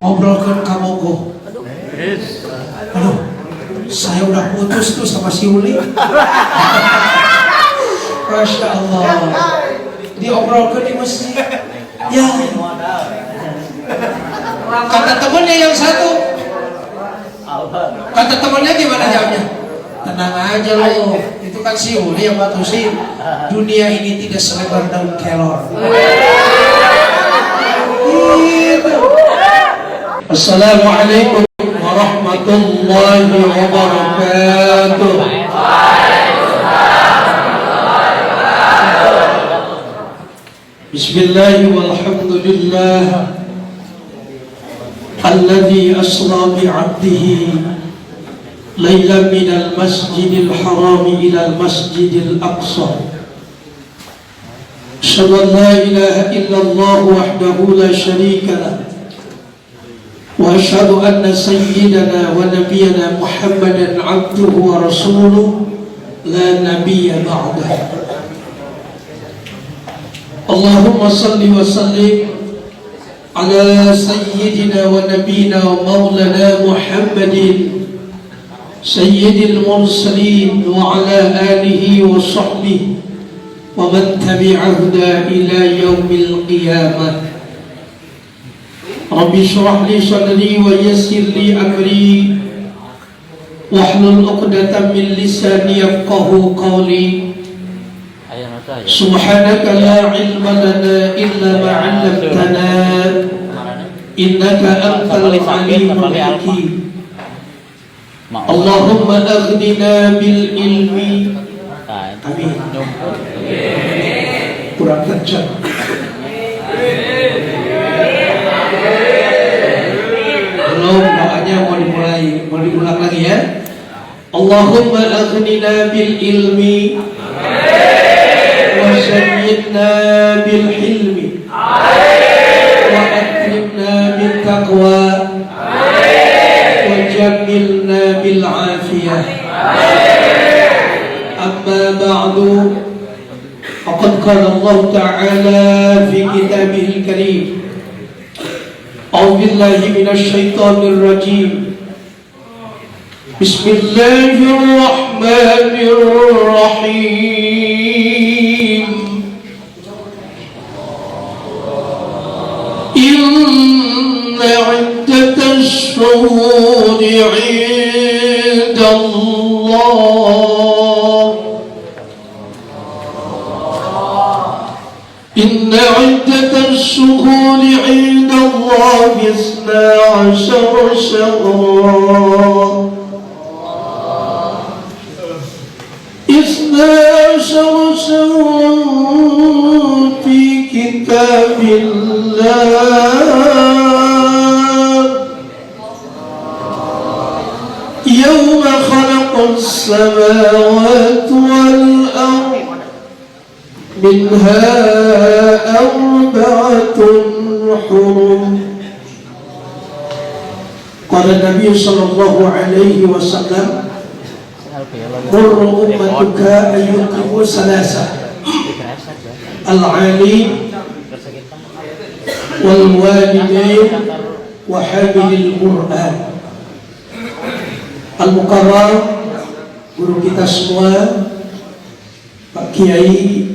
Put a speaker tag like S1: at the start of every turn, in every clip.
S1: Ngobrolkan kamu aduh, saya udah putus tuh sama si Uli. Masya Allah, diobrolkan di masjid. Ya, kata temannya yang satu, kata temannya gimana jawabnya? Tenang aja lo, itu kan si Uli yang putusin. Dunia ini tidak selebar daun kelor. Gitu. Assalamualaikum warahmatullahi wabarakatuh. Bismillah walhamdulillah alladhi asra bi'abdihi laylan minal masjidil haram ilal masjidil aqsa. Asyhadu an la ilaha illallah wahdahu la syarika lah wa asyhadu anna sayyidana wa nabiyyana Muhammadan abduhu wa rasuluh la nabiyya ba'dah. Allahumma salli wa sallim ala sayyidina wa nabiyyina wa maulana Muhammadin sayyidil mursalin wa ala alihi wa sahbihi wa man tabi'ahu ila yaumil qiyamah. Rabbi shrah li sadri wa yassir li amri wahlul 'uqdatam min lisani yafqahu qawli. Subhanaka la ilma lana illa ma 'allamtana innaka antal alimul hakim. Allahumma aghnina bil ilmi. Amin. Kurang kencang. Belum, doanya mau diulang lagi ya. Allahumma aghnina bil ilmi wa sayyidna bil hilmi wa akrimna bil taqwa wa jammilna bil afiyah. Amma ba'du, faqad qala Allah Ta'ala fi kitabihil karim. A'udzu billahi minasy syaithanir rajim. Bismillahirrahmanirrahim. Inna 'iddatash shuhuri 'inda Allah Inna 'iddatash shuhuri 'inda Allah 12 shahran 12 shahran fi kitabillah yawma khalaqas samawati wal ardh minha arba'atun hurum. Qala Nabi sallallahu alaihi wasallam, murru ummatuka ayyukimu salasa, al-alim wal walidain wa hamilil Qur'an. Al-Mukarram, guru kita semua, Pak Kiai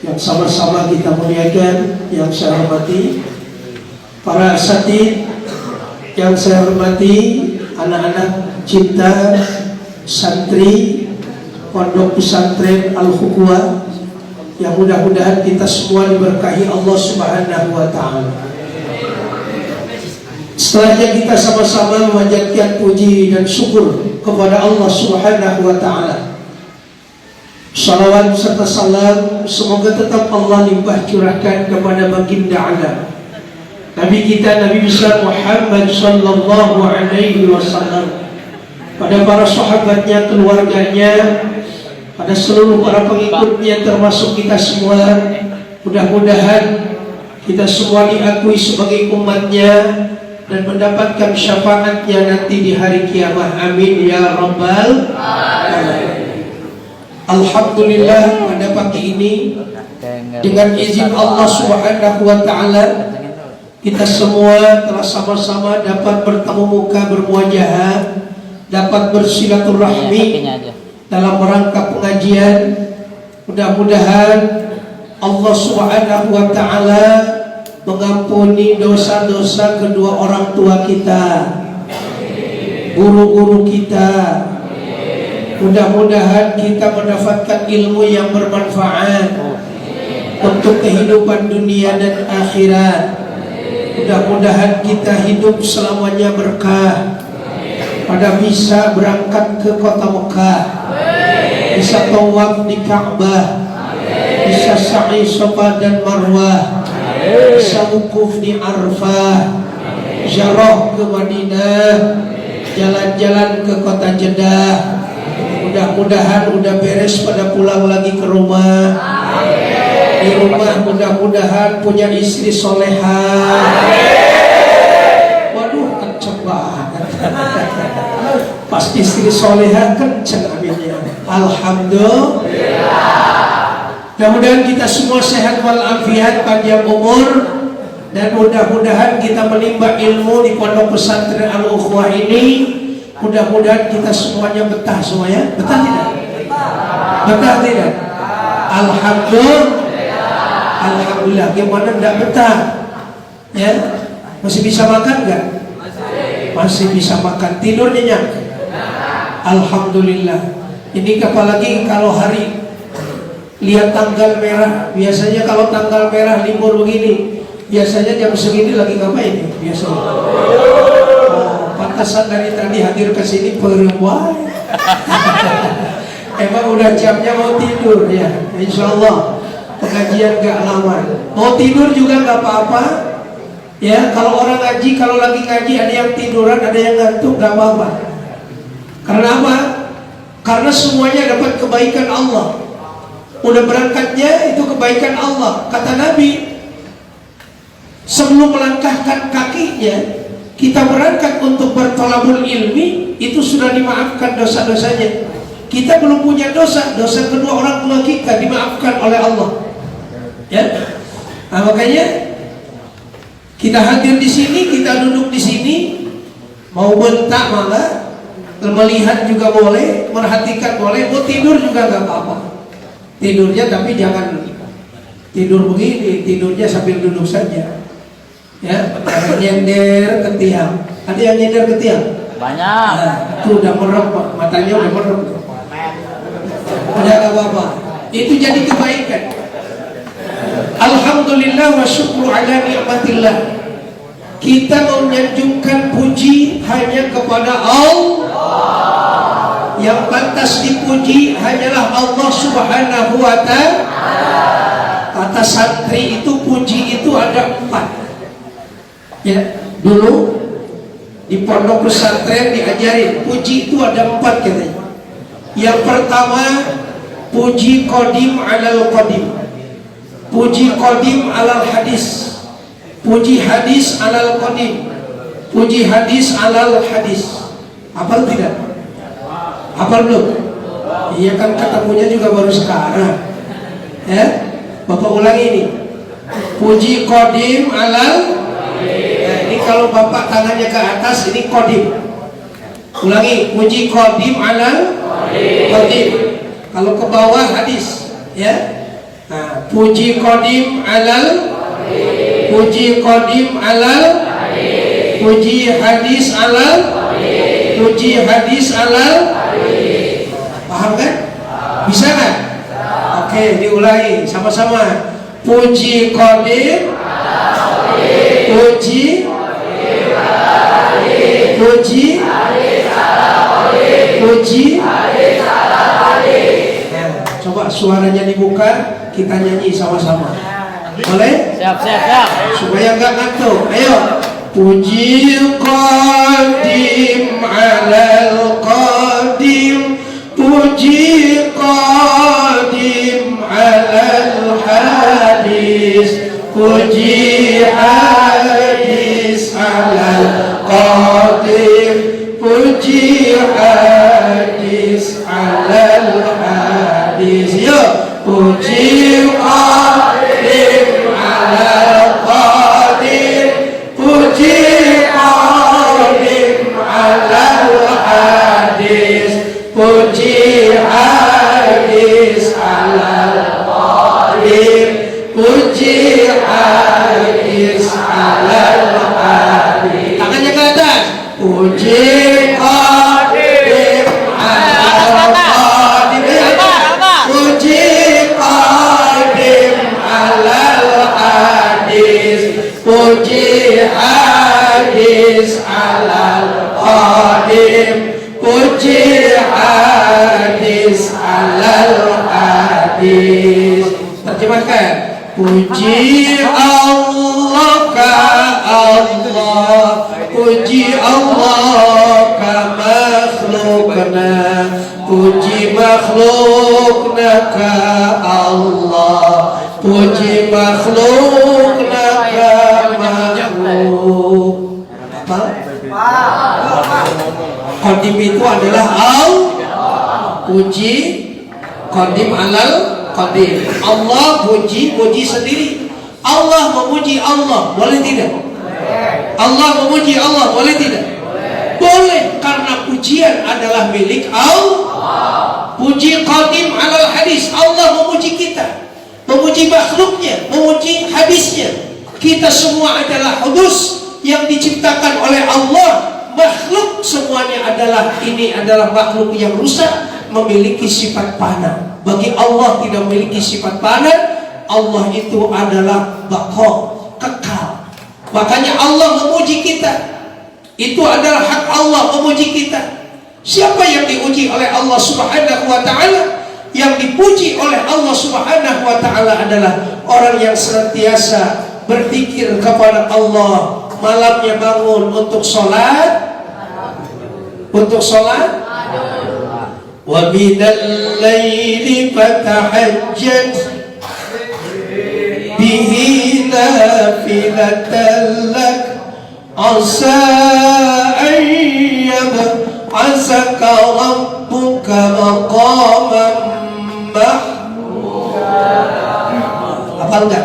S1: yang sama-sama kita muliakan, yang saya hormati, para asatidz yang saya hormati, anak-anak cinta santri Pondok Pesantren Al-Huquqah, yang mudah-mudahan kita semua diberkahi Allah Subhanahu wa Ta'ala. Setelahnya kita sama-sama memanjatkan puji dan syukur kepada Allah Subhanahu wa Ta'ala. Salawat serta salam semoga tetap Allah limpah curahkan kepada baginda Adam, Nabi kita Nabi besar Muhammad sallallahu alaihi wasallam, pada para sahabatnya, keluarganya, pada seluruh para pengikutnya termasuk kita semua. Mudah-mudahan kita semua diakui sebagai umatnya dan mendapatkan syafaatnya nanti di hari kiamat. Amin ya rabbal alamin. Alhamdulillah, pada pagi ini dengan izin Allah Subhanahu wa Ta'ala kita semua telah sama-sama dapat bertemu muka, bermuajahah, dapat bersilaturahmi dalam rangka pengajian. Mudah-mudahan Allah Subhanahu wa Ta'ala mengampuni dosa-dosa kedua orang tua kita, guru-guru kita. Mudah-mudahan kita mendapatkan ilmu yang bermanfaat untuk kehidupan dunia dan akhirat. Mudah-mudahan kita hidup selamanya berkah, pada bisa berangkat ke kota Mekah, bisa tawaf di Ka'bah, bisa sa'i Safa dan Marwah, bisa wukuf di Arfah, ziarah ke Madinah, jalan-jalan ke kota Jeddah. Mudah-mudahan udah beres pada pulang lagi ke rumah. Di rumah mudah-mudahan punya istri solehah. Waduh, kenceng banget. Pas istri solehah kenceng aminnya. Alhamdulillah. Mudah-mudahan kita semua sehat walafiat, panjang umur, dan mudah-mudahan kita menimba ilmu di pondok pesantren Al-Ukhwah ini. Mudah-mudahan kita semuanya betah semuanya. Betah tidak? Betah tidak? Alhamdulillah. Alhamdulillah. Gimana tidak betah? Ya, masih bisa makan nggak? Masih bisa makan. Tidur nyenyak? Alhamdulillah. Ini apalagi kalau hari lihat tanggal merah. Biasanya kalau tanggal merah libur begini, biasanya jam segini lagi ngapain? Biasanya. Pantasan dari tadi hadir ke sini perempuan. Emang udah jamnya mau tidur ya. Insya Allah pengajian gak lama. Mau tidur juga gak apa-apa. Ya, kalau orang ngaji, kalau lagi ngaji ada yang tiduran, ada yang ngantuk, gak apa-apa. Karena apa? Karena semuanya dapat kebaikan Allah. Udah berangkatnya itu kebaikan Allah. Kata Nabi, sebelum melangkahkan kakinya, kita berangkat untuk bertolabul ilmi, itu sudah dimaafkan dosa-dosanya. Kita belum punya dosa, dosa kedua orang tua kita dimaafkan oleh Allah. Ya, nah, makanya kita hadir di sini, kita duduk di sini, mau bentak malah, melihat juga boleh, merhatikan boleh, mau tidur juga nggak apa-apa. Tidurnya tapi jangan tidur begini, tidurnya sambil duduk saja. Ya, nyender ke tiang. Ada yang nyender ke tiang? Banyak. Nah, itu udah merem, matanya udah merem. Udah gak apa-apa. Itu jadi kebaikan. Alhamdulillah wa syukru ala ni'matillah. Kita menyanjungkan puji hanya kepada Allah. Yang pantas dipuji hanyalah Allah Subhanahu wa Ta'ala. Kata santri itu puji itu ada 4. Ya, dulu di pondok pesantren diajarin puji itu ada 4 katanya. Yang pertama, puji qadim alal qadim, puji qadim alal hadis, puji hadis alal qadim, puji hadis alal hadis. Hafal tidak? Hafal belum? Iya kan, ketemunya juga baru sekarang. Ya, Bapak ulangi ini. Puji qadim alal. Nah, ini kalau Bapak tangannya ke atas, ini qadim. Ulangi, puji qadim alal qadim. Kalau ke bawah hadis, ya. Nah, puji qadim alal, puji qadim alal, puji hadis alal, puji hadis alal. Paham kan? Bisa kan? Oke, diulangi sama-sama. Puji qadim, puji, puji, puji. Coba suaranya dibuka, kita nyanyi sama-sama. Boleh?
S2: Siap, siap, siap.
S1: Supaya nggak ngantuk. Ayo. Puji qadim alal qadim, puji qadim alal hadis, puji hadis alal qadim, puji hadis alal hadis. Yo, puji qadim alal qadim, puji Qadim alal Qadim, puji Qadim alal hadis, puji hadis alal Qadim, puji hadis alal hadis. Terjemahkan. Puji Allah ka Allah, puji Allah ka makhlukna, puji makhlukna ka Allah, puji makhlukna ka makhluk. Apa? Qadim itu adalah Allah. Puji Qadim alal Qadim. Allah puji sendiri. Allah memuji Allah, boleh tidak? Allah memuji Allah, boleh tidak? Boleh, karena pujian adalah milik Allah. Puji Qadim alal hadis, Allah memuji kita, memuji makhluknya, memuji hadisnya. Kita semua adalah hudus yang diciptakan oleh Allah. Makhluk semuanya adalah, ini adalah makhluk yang rusak, memiliki sifat fana. Bagi Allah tidak memiliki sifat fana. Allah itu adalah baqa, kekal. Makanya Allah memuji kita. Itu adalah hak Allah memuji kita. Siapa yang diuji oleh Allah Subhanahu wa ta'ala? Yang dipuji oleh Allah Subhanahu wa ta'ala adalah orang yang senantiasa berzikir kepada Allah. Malamnya bangun untuk sholat, wa minal laili fatahajjat bihi nafilatan lak asa an yab'asaka rabbuka maqaman mahmuda. Hafal enggak?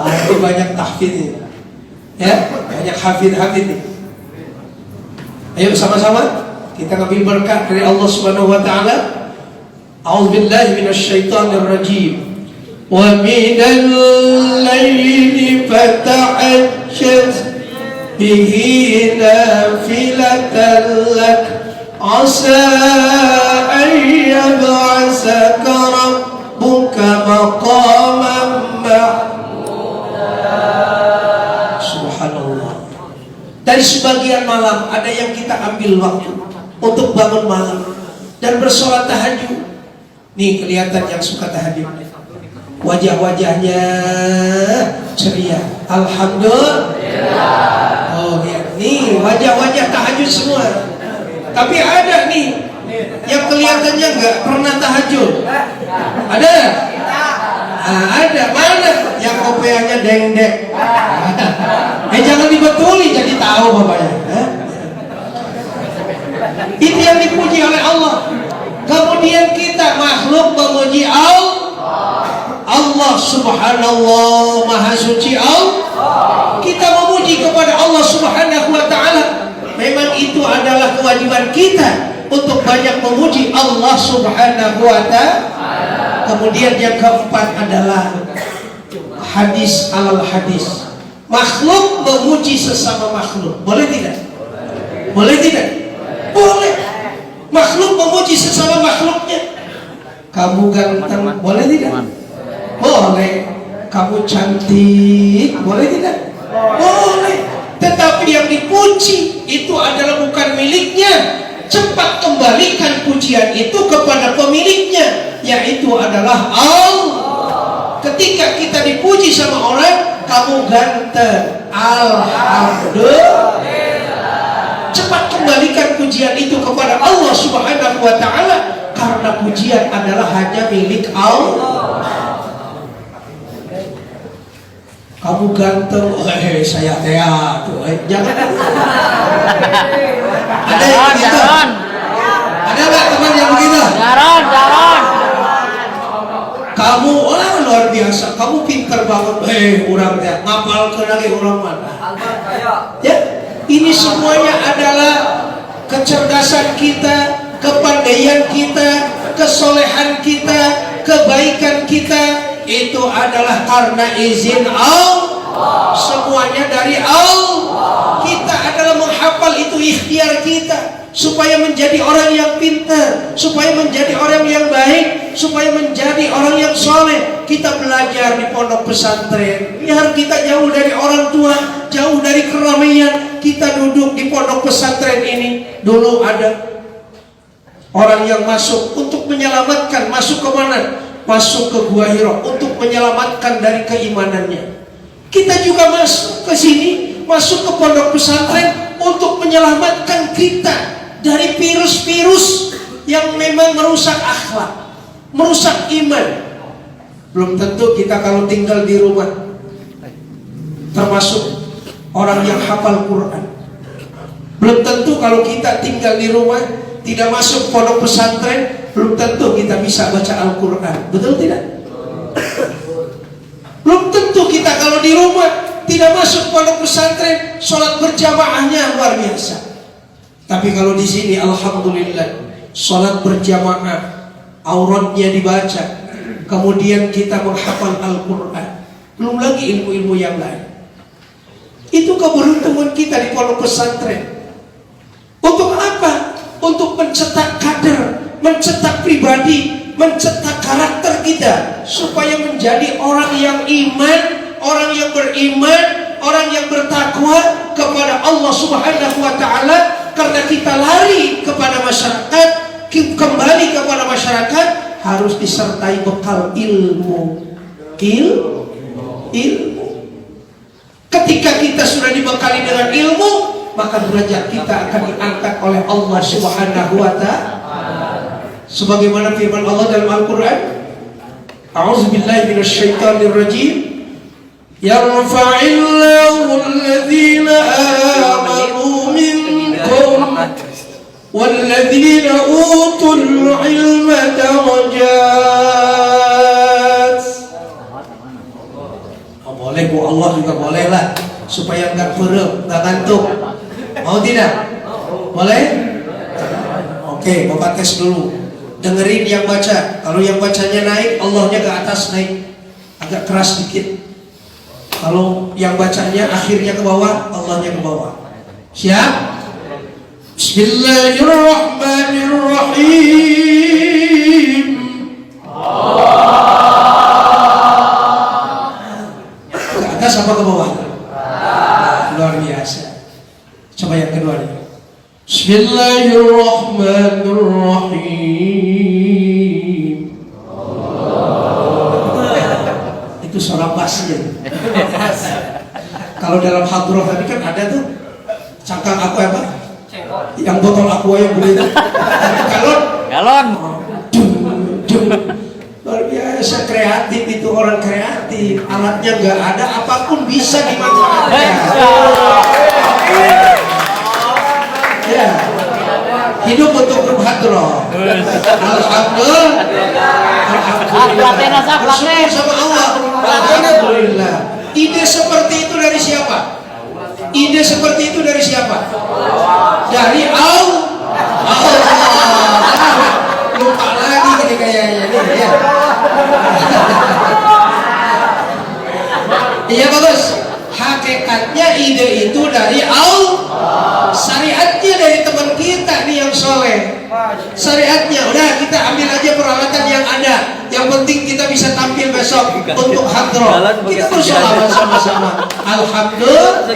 S1: Itu banyak tahfidz ini. Ya, banyak hafidh ini. Ayo sama-sama kita ngambil berkah dari Allah Subhanahu wa taala. A'udzubillahi minasyaitonir rajim. Wa minal laili fatahajjat bihi nafilatan lak asa an yab'asaka rabbuka maqaman mahmuda. Subhanallah. Dari sebagian malam ada yang kita ambil waktu untuk bangun malam dan bersolat tahajud. Nih kelihatan yang suka tahajud, wajah-wajahnya ceria. Alhamdulillah. Oh ya, nih wajah-wajah tahajud semua. Tapi ada nih yang kelihatannya nggak pernah tahajud. Ada? Ada. Mana? Yang kopiahnya deng-deng. Jangan dibetuli jadi tahu bapaknya. Itu yang dipuji oleh Allah. Kemudian kita makhluk memuji Allah Subhanallah, Maha Suci Allah. Kita memuji kepada Allah Subhanahu wa ta'ala. Memang itu adalah kewajiban kita untuk banyak memuji Allah Subhanahu wa ta'ala. Kemudian yang keempat adalah hadis alal hadis. Makhluk memuji sesama makhluk. Boleh tidak? Boleh tidak? Boleh. Makhluk memuji sesama makhluknya. Kamu ganteng, boleh tidak? Boleh. Kamu cantik, boleh tidak? Boleh. Tetapi yang dipuji itu adalah bukan miliknya. Cepat kembalikan pujian itu kepada pemiliknya, yaitu adalah Allah. Ketika kita dipuji sama orang, kamu ganteng, alhamdulillah. Cepat kembalikan pujian itu kepada Allah Subhanahu wa ta'ala, karena pujian adalah hanya milik Allah. Kamu ganteng, saya tuh, jangan. Ada yang begitu? Ada nggak teman yang begitu?
S2: Jaron.
S1: Kamu luar biasa, kamu pintar banget. Orang teh ngapalkeun lagi orang mana? Ya, ini semuanya adalah kecerdasan kita, kepandaian kita, kesolehan kita, kebaikan kita. Itu adalah karena izin Allah. Semuanya dari Allah. Kita adalah menghafal itu supaya menjadi orang yang pintar, supaya menjadi orang yang baik, supaya menjadi orang yang soleh. Kita belajar di pondok pesantren, biar kita jauh dari orang tua, jauh dari keramaian. Kita duduk di pondok pesantren ini. Dulu ada orang yang masuk untuk menyelamatkan, masuk ke mana? Masuk ke Gua Hira untuk menyelamatkan dari keimanannya. Kita juga masuk ke sini, masuk ke pondok pesantren untuk menyelamatkan kita dari virus-virus yang memang merusak akhlak, merusak iman. Belum tentu kita kalau tinggal di rumah termasuk orang yang hafal Quran. Belum tentu kalau kita tinggal di rumah tidak masuk pondok pesantren, belum tentu kita bisa baca Al-Quran. Betul tidak? Belum tentu kita kalau di rumah tidak masuk pondok pesantren, sholat berjamaahnya luar biasa. Tapi kalau di sini alhamdulillah sholat berjamaah, auratnya dibaca, kemudian kita menghafal Al-Quran, belum lagi ilmu-ilmu yang lain. Itu keberuntungan kita di pondok pesantren. Untuk apa? Untuk mencetak kader, mencetak pribadi, mencetak karakter kita supaya menjadi orang yang iman, orang yang beriman, orang yang bertakwa kepada Allah Subhanahu wa taala. Karena kita lari kepada masyarakat, kembali kepada masyarakat, harus disertai bekal ilmu. Ilmu. Ketika kita sudah dibekali dengan ilmu, maka derajat kita akan diangkat oleh Allah Subhanahu wa taala. Sebagaimana firman Allah dalam Al-Qur'an, A'udzubillahi minasyaitonirrajim. Yarfa'illahu alladhina amanu minkum walladzina utul ilma darajat. Boleh Bu, Allah juga boleh lah, supaya enggak perem, enggak ngantuk. Mau tidak? Boleh? Oke, Bapak tes dulu. Dengerin yang baca. Kalau yang bacanya naik, Allahnya ke atas naik, agak keras dikit. Kalau yang bacanya akhirnya ke bawah, Allahnya ke bawah. Siap? Bismillahirrahmanirrahim. Ke atas apa ke bawah? Luar biasa. Coba yang kedua nih. Bismillahirrahmanirrahim. Itu suara bassnya. Kalau dalam hadroh tadi kan ada tuh cangkang aku apa? Yang botol aku yang gede itu. Galon. Luar biasa kreatif itu, orang kreatif. Alatnya nggak ada, apapun bisa dimanfaatkan. Ya, hidup untuk grup hadroh. Alhamdulillah. Bersyukur sama Allah. Alhamdulillah. Ide seperti itu dari siapa? Ide seperti itu dari siapa? Dari Allah. Lupa lagi gini kayaknya nih ya. Iya bagus. Hakikatnya ide itu dari Allah. Syariatnya dari teman kita nih yang soleh. Syariatnya udah kita ambil aja peralatan yang ada. Yang penting kita bisa tampil besok untuk hadroh. Kita bersolawat sama-sama. Alhamdulillah,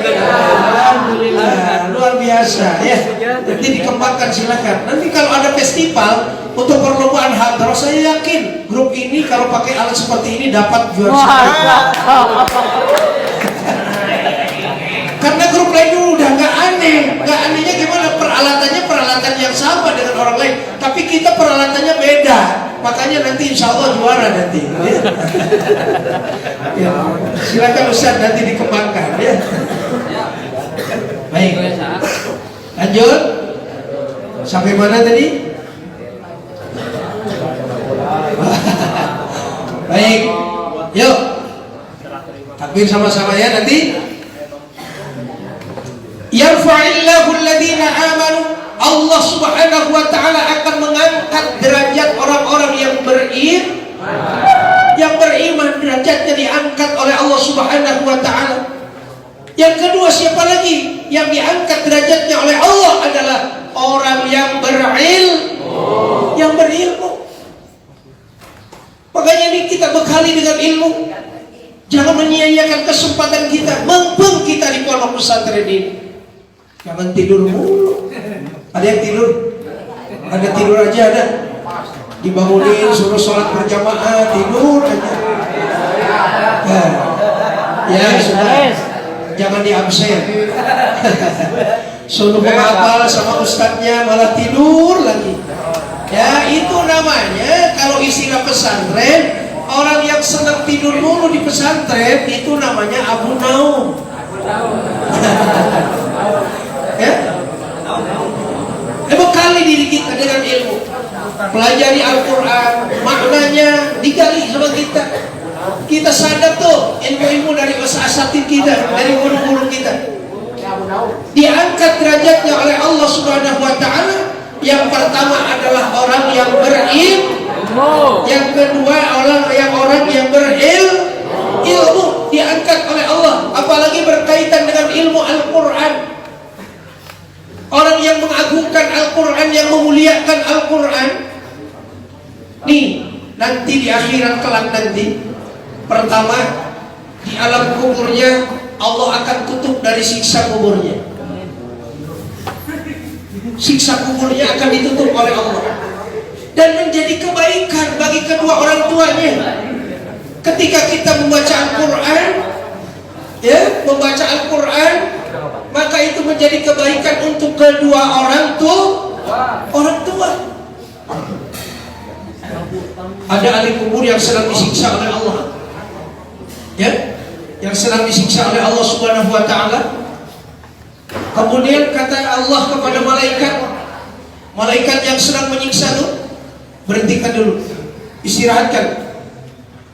S1: luar biasa ya. Nanti dikembangkan silakan. Nanti kalau ada festival untuk perlombaan hadroh, saya yakin grup ini kalau pakai alat seperti ini dapat juara. Karena grup lain dulu udah nggak aneh. Nggak anehnya gimana? Peralatannya peralatan yang sama dengan orang lain, tapi kita peralatannya beda. Makanya nanti insya Allah juara nanti. Ya. Silakan Ustaz nanti dikembangkan ya. Baik. Lanjut. Sampai mana tadi? Baik. Yuk. Takbir sama-sama ya nanti. Yarfa'illahu alladhina amanu. Allah Subhanahu wa taala akan mengangkat derajat orang-orang yang beriman, derajatnya diangkat oleh Allah Subhanahu wa taala. Yang kedua siapa lagi yang diangkat derajatnya oleh Allah adalah orang yang berilmu. Makanya ini kita bekali dengan ilmu. Jangan menyia-nyiakan kesempatan kita, mumpung kita di pondok pesantren ini. Jangan tidur mulu. Ada yang tidur? Ada tidur aja ada. Dibangunin suruh sholat berjamaah, tidur aja. Ya sudah. Jangan diabsen. Suruh menghafal sama ustadznya malah tidur lagi. Ya itu namanya kalau istilah pesantren, orang yang senang tidur mulu di pesantren itu namanya Abu Naum. Ya? Bekali diri kita dengan ilmu. Pelajari Al-Quran, maknanya digali sama kita. Kita sadar tuh ilmu-ilmu dari asatid kita, dari guru-guru kita. Diangkat derajatnya oleh Allah Subhanahu wa Ta'ala. Yang pertama adalah orang yang berilmu. Yang kedua orang yang berilmu diangkat oleh Allah. Apalagi berkaitan dengan ilmu Al-Quran. Orang yang mengagungkan Al-Quran, yang memuliakan Al-Quran. Nih, nanti di akhirat kelak nanti, pertama di alam kuburnya Allah akan tutup dari siksa kuburnya. Siksa kuburnya akan ditutup oleh Allah dan menjadi kebaikan bagi kedua orang tuanya. Ketika kita membaca Al-Quran, ya, membaca Al-Quran, maka itu menjadi kebaikan untuk kedua orang tua. Ada ahli kubur yang sedang disiksa oleh Allah, ya, yang sedang disiksa oleh Allah Subhanahu wa Ta'ala. Kemudian kata Allah kepada malaikat yang sedang menyiksa itu, berhentikan dulu, istirahatkan.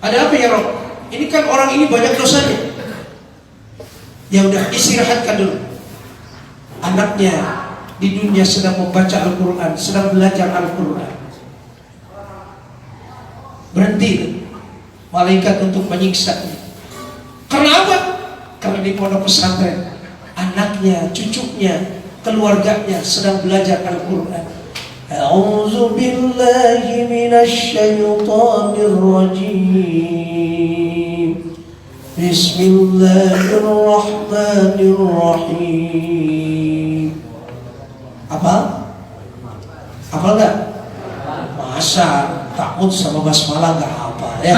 S1: Ada apa ya Rob? Ini kan orang ini banyak dosanya. Ya udah, istirahatkan dulu. Anaknya di dunia sedang membaca Al-Quran, sedang belajar Al-Quran. Berhenti malaikat untuk menyiksa. Karena apa? Karena di pondok pesantren anaknya, cucunya, keluarganya sedang belajar Al-Quran. A'udzu billahi minasy syaithanir rajim. Bismillahirrahmanirrahim. Apa enggak? Masa takut sama basmalah enggak apa ya?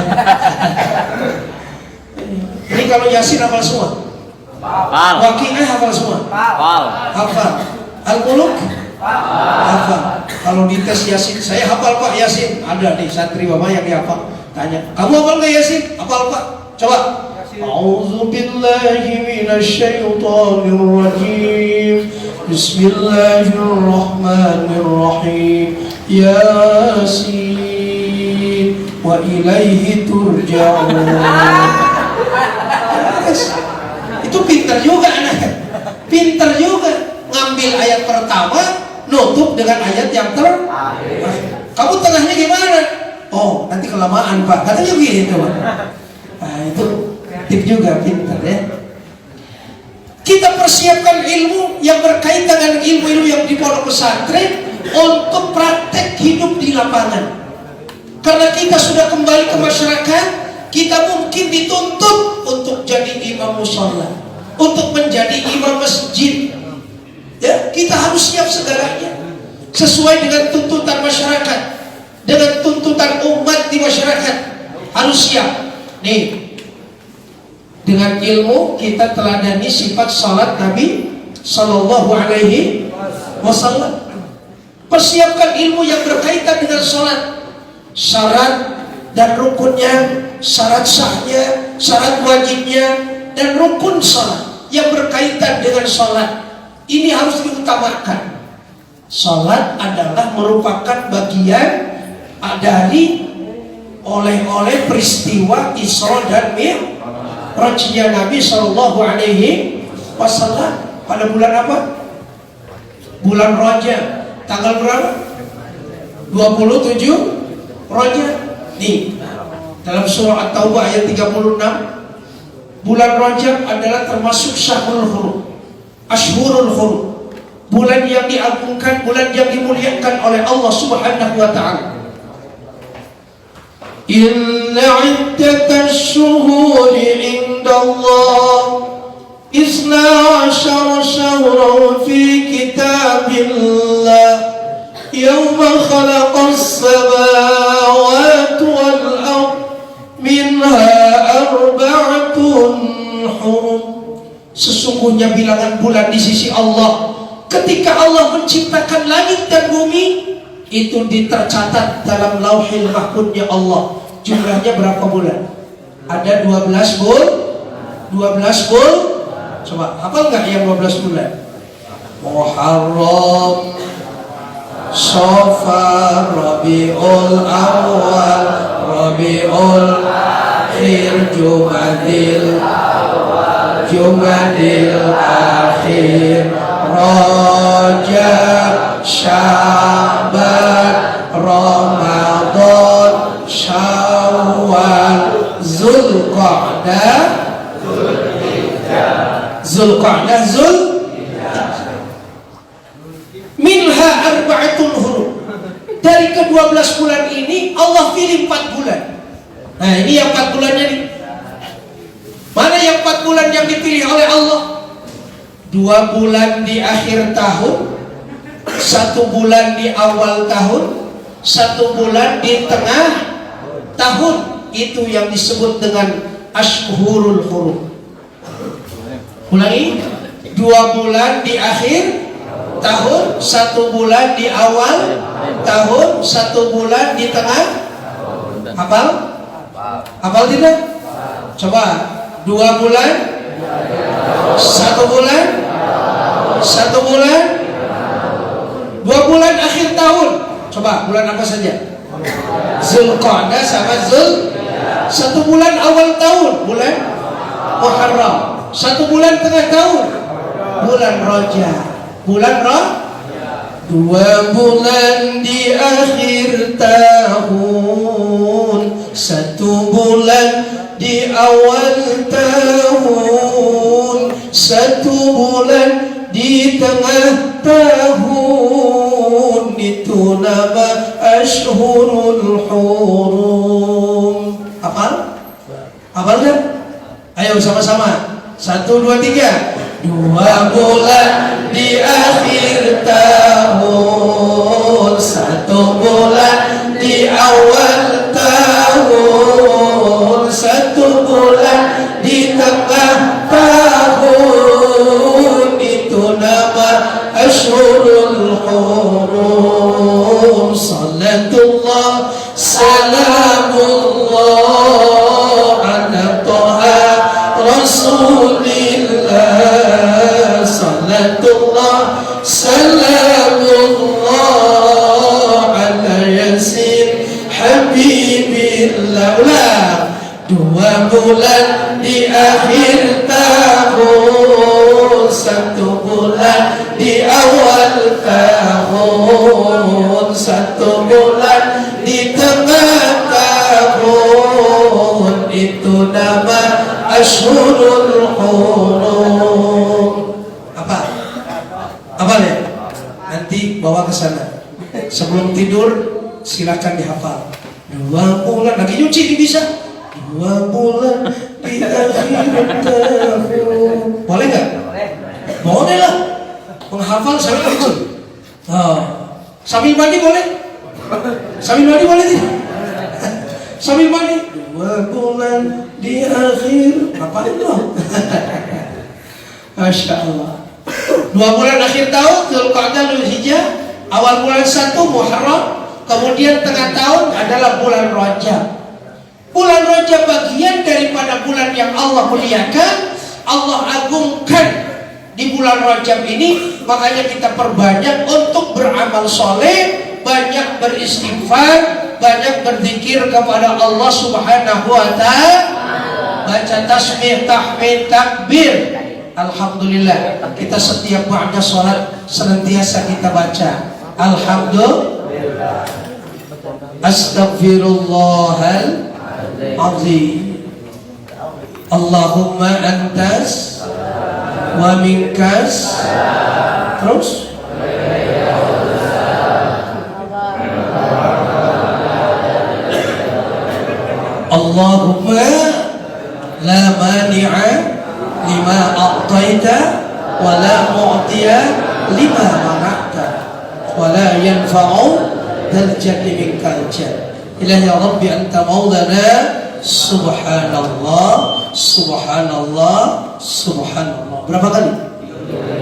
S1: Ini kalau Yasin hafal semua? Waqiah hafal semua? Hafal. Al-Muluk? Hafal. Kalau dites Yasin, saya hafal Pak Yasin. Ada nih santri bapak yang dihafal. Tanya, kamu hafal nggak Yasin? Hafal Pak. Coba. A'udzu billahi minasy syaithanir rajim. Bismillahirrahmanirrahim. Yasin wa ilaihi turja'un. Itu pintar juga anaknya, pintar juga ngambil ayat pertama, nutup dengan ayat yang terakhir. Kamu tengahnya gimana? Oh, nanti kelamaan Pak, katanya gitu Pak. Nah itu tip juga, pintar ya. Kita persiapkan ilmu yang berkaitan dengan ilmu-ilmu yang di pondok pesantren untuk praktek hidup di lapangan. Karena kita sudah kembali ke masyarakat, kita mungkin dituntut untuk jadi imam mushola, untuk menjadi imam masjid. Ya, kita harus siap segalanya sesuai dengan tuntutan masyarakat, dengan tuntutan umat di masyarakat. Harus siap. Nih, dengan ilmu kita teladani sifat salat Nabi Sallallahu Alaihi Wasallam. Persiapkan ilmu yang berkaitan dengan salat, syarat dan rukunnya, syarat sahnya, syarat wajibnya, dan rukun salat yang berkaitan dengan salat. Ini harus diutamakan. Salat adalah merupakan bagian dari oleh-oleh peristiwa Isra dan Mi'rajnya Nabi Sallallahu Alaihi Wasallam. Pada bulan apa? Bulan Rajab. Tanggal berapa? 27 Rajab. Nih, dalam surah At-Taubah ayat 36, bulan Rajab adalah termasuk Syahrul Hurum, Ashhurul Hurum, bulan yang diagungkan, bulan yang dimuliakan oleh Allah Subhanahu wa taala. Inna 'iddatash shuhuri 'indallah isna 'ashara shahran fi kitabillah yawma khalaqas samawati wal ard minha arba'atun hurum. Sesungguhnya bilangan bulan di sisi Allah ketika Allah menciptakan langit dan bumi itu tercatat dalam Lauhil Mahfuznya Allah. Jumlahnya berapa bulan? Ada 12 bulan. Coba hafal nggak yang 12 bulan? Muharram, Safar, Rabiul Awal, Rabiul Akhir, Jumadil Akhir, Rajab, Sya'ban, Ramadan, Syawal, Zulqa'dah, Minha arba'atun hurum. Dari ke-12 bulan ini Allah pilih 4 bulan. Nah ini yang 4 bulannya nih. Mana yang 4 bulan yang dipilih oleh Allah? 2 bulan di akhir tahun, 1 bulan di awal tahun, 1 bulan di tengah tahun. Itu yang disebut dengan Ashhurul Hurum. Ulangi, 2 bulan di akhir tahun, 1 bulan di awal tahun, 1 bulan di tengah. Hafal tidak? Coba 2 bulan, 1 bulan, 1 bulan, 2 bulan akhir tahun. Coba bulan apa saja? Zulqa'dah sama 1 bulan awal tahun, bulan Muharram. 1 bulan tengah tahun, bulan Rajab. 2 bulan di akhir tahun, 1 bulan di awal tahun, 1 bulan di tengah tahun. Itu nama Ashhurul Hurum. Hafal kan? Ayo sama-sama. 1, 2, 3. 2 bulan di akhir tahun, 1 bulan di awal tahun, 1 bulan di tengah tahun. Itu nama Ashhurul Hurum. Salatullah salamullah ala Taha Rasulillah. Salatullah salamullah ala Yasin Habibillah. 2 bulan di akhir tahun, 1 bulan di awal tahun, 1 bulan di tengah tahun. Itu nama Ashhurul Hurum. Apa ya? Nanti bawa ke sana. Sebelum tidur silakan dihafal. 2 bulan lagi nyuci ini bisa. 2 bulan di akhir tahun. Boleh nggak? Boleh lah. Menghafal sambil nyuci. Sambil mandi boleh? Sambil mandi boleh tidak? Sambil mandi. 2 bulan di akhir apa itu? Masya Allah. 2 bulan akhir tahun, Zulqa'dah, Dzulhijjah. Awal bulan 1 Muharram, kemudian tengah tahun adalah bulan Rajab. Bulan Rajab bagian daripada bulan yang Allah muliakan, Allah agungkan di bulan Rajab ini. Makanya kita perbanyak untuk beramal soleh, banyak beristighfar, banyak berzikir kepada Allah Subhanahu wa ta'ala, baca tasbih, tahmid, takbir. Alhamdulillah, kita setiap ba'da sholat senantiasa kita baca Alhamdulillah, Astaghfirullahal azim, Allahumma antas wa minkas, terus Allahumma la mani'a lima a'taita wa la mu'tiya lima mana'ta wa la yanfa'u dzal jaddi minkal jadd. Ilahi ya Rabbi anta maulana, subhanallah, subhanallah, subhanallah. Berapa kali?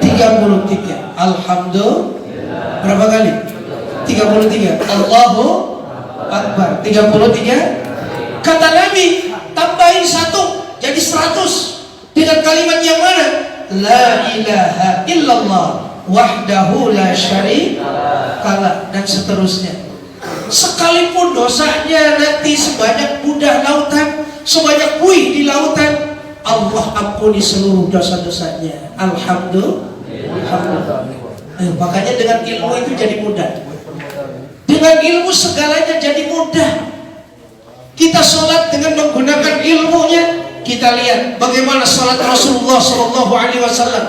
S1: 33. Alhamdulillah. Berapa kali? 33. Allahu Akbar. 33. Kata Nabi, tambahin 1 jadi 100 dengan kalimat yang mana? La ilaha illallah wahdahu la syarika dan seterusnya. Sekalipun dosanya nanti sebanyak budah lautan, sebanyak buih di lautan, Allah ampuni seluruh dosa-dosanya. Alhamdulillah. Makanya dengan ilmu itu jadi mudah. Dengan ilmu segalanya jadi mudah. Kita sholat dengan menggunakan ilmunya. Kita lihat bagaimana sholat Rasulullah SAW.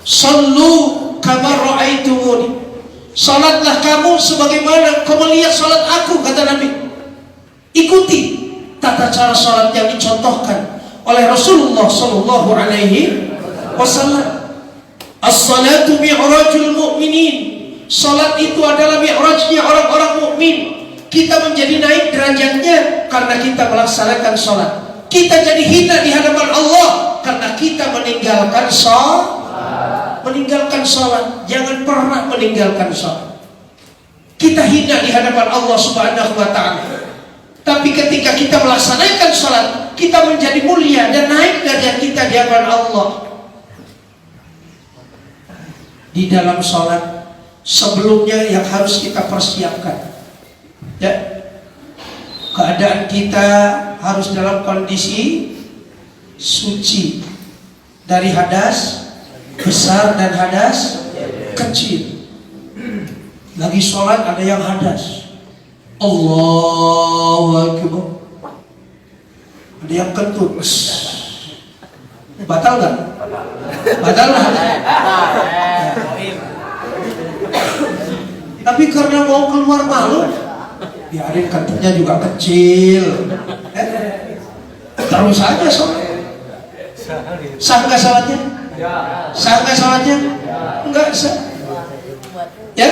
S1: Sallu kama ra'aitumuni. Salatlah kamu sebagaimana kamu lihat salat aku, kata Nabi. Ikuti tata cara salat yang dicontohkan oleh Rasulullah sallallahu alaihi wasallam. As-salatu mi'rajul mu'minin. Salat itu adalah mi'rajnya orang-orang mukmin. Kita menjadi naik derajatnya karena kita melaksanakan salat. Kita jadi hina di hadapan Allah karena kita meninggalkan salat. Meninggalkan sholat, jangan pernah meninggalkan sholat. Kita hina di hadapan Allah Subhanahu wa ta'ala. Tapi ketika kita melaksanakan sholat, kita menjadi mulia dan naik derajat kita di hadapan Allah. Di dalam sholat, sebelumnya yang harus kita persiapkan, ya, keadaan kita harus dalam kondisi suci dari hadas besar dan hadas kecil. Lagi sholat ada yang hadas, Allahu Akbar, ada yang kentut. Batal nggak? Batal lah. Tapi karena mau keluar malu, biarin kentutnya juga kecil. Terus aja sholat. Sah nggak sholatnya? Sah nggak sholatnya? Enggak sah. Ya,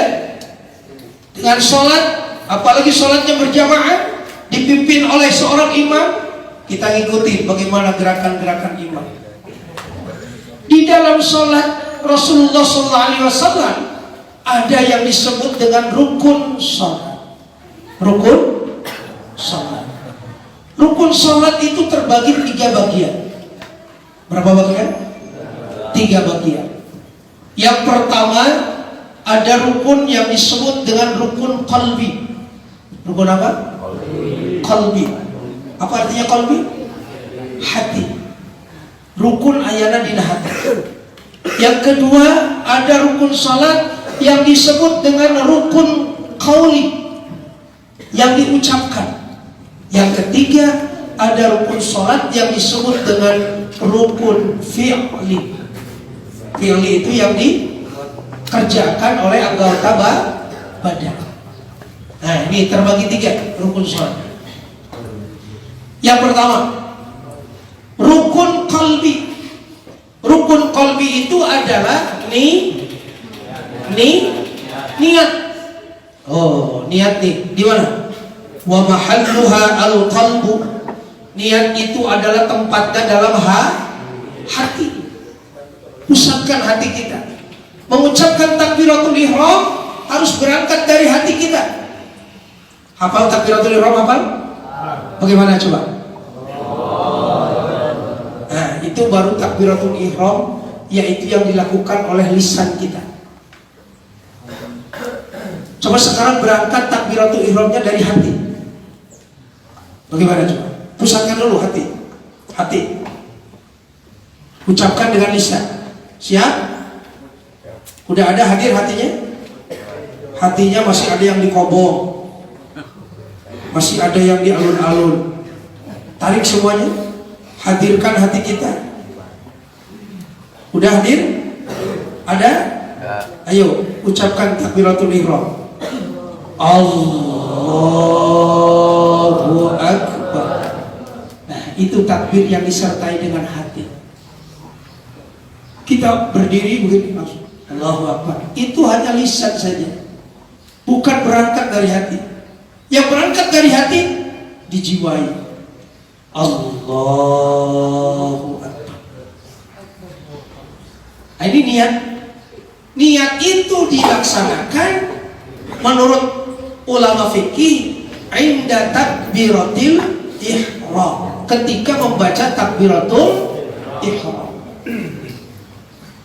S1: dengan sholat, apalagi sholatnya berjamaah, dipimpin oleh seorang imam, kita ngikuti bagaimana gerakan-gerakan imam. Di dalam sholat Rasulullah SAW ada yang disebut dengan rukun sholat. Rukun sholat. Rukun sholat itu terbagi 3 bagian. Berapa bagian? 3 bagian. Yang pertama ada rukun yang disebut dengan rukun qalbi. Rukun apa? Qalbi. Apa artinya qalbi? Hati. Rukun ayana dina hati. Yang kedua ada rukun salat yang disebut dengan rukun qauli, yang diucapkan. Yang ketiga ada rukun salat yang disebut dengan rukun fi'li. Fi'li itu yang dikerjakan oleh anggota badan. Nah, ini terbagi 3 rukun salat. Yang pertama, rukun qalbi. Rukun qalbi itu adalah niat. Oh, niat nih. Di mana? Wa mahalluha al-qalbu. Niat itu adalah tempatnya dalam hati. Pusatkan hati kita. Mengucapkan takbiratul ihram harus berangkat dari hati kita. Hafal takbiratul ihram, hafal? Bagaimana coba? Nah, itu baru takbiratul ihram, yaitu yang dilakukan oleh lisan kita. Coba sekarang berangkat takbiratul ihramnya dari hati. Bagaimana coba? Pusatkan dulu hati. Ucapkan dengan lisan. Siap? Udah ada hadir hatinya? Hatinya masih ada yang dikobong, masih ada yang di alun-alun. Tarik semuanya. Hadirkan hati kita. Udah hadir? Ada? Ayo ucapkan takbiratul ihram. Allahu Akbar. Itu takbir yang disertai dengan hati. Kita berdiri begini langsung Allahu Akbar. Itu hanya lisan saja, bukan berangkat dari hati. Yang berangkat dari hati dijiwai. Allahu Akbar. Ini niat. Niat itu dilaksanakan menurut ulama fikih inda takbiratil ihram, ketika membaca takbiratul ihram.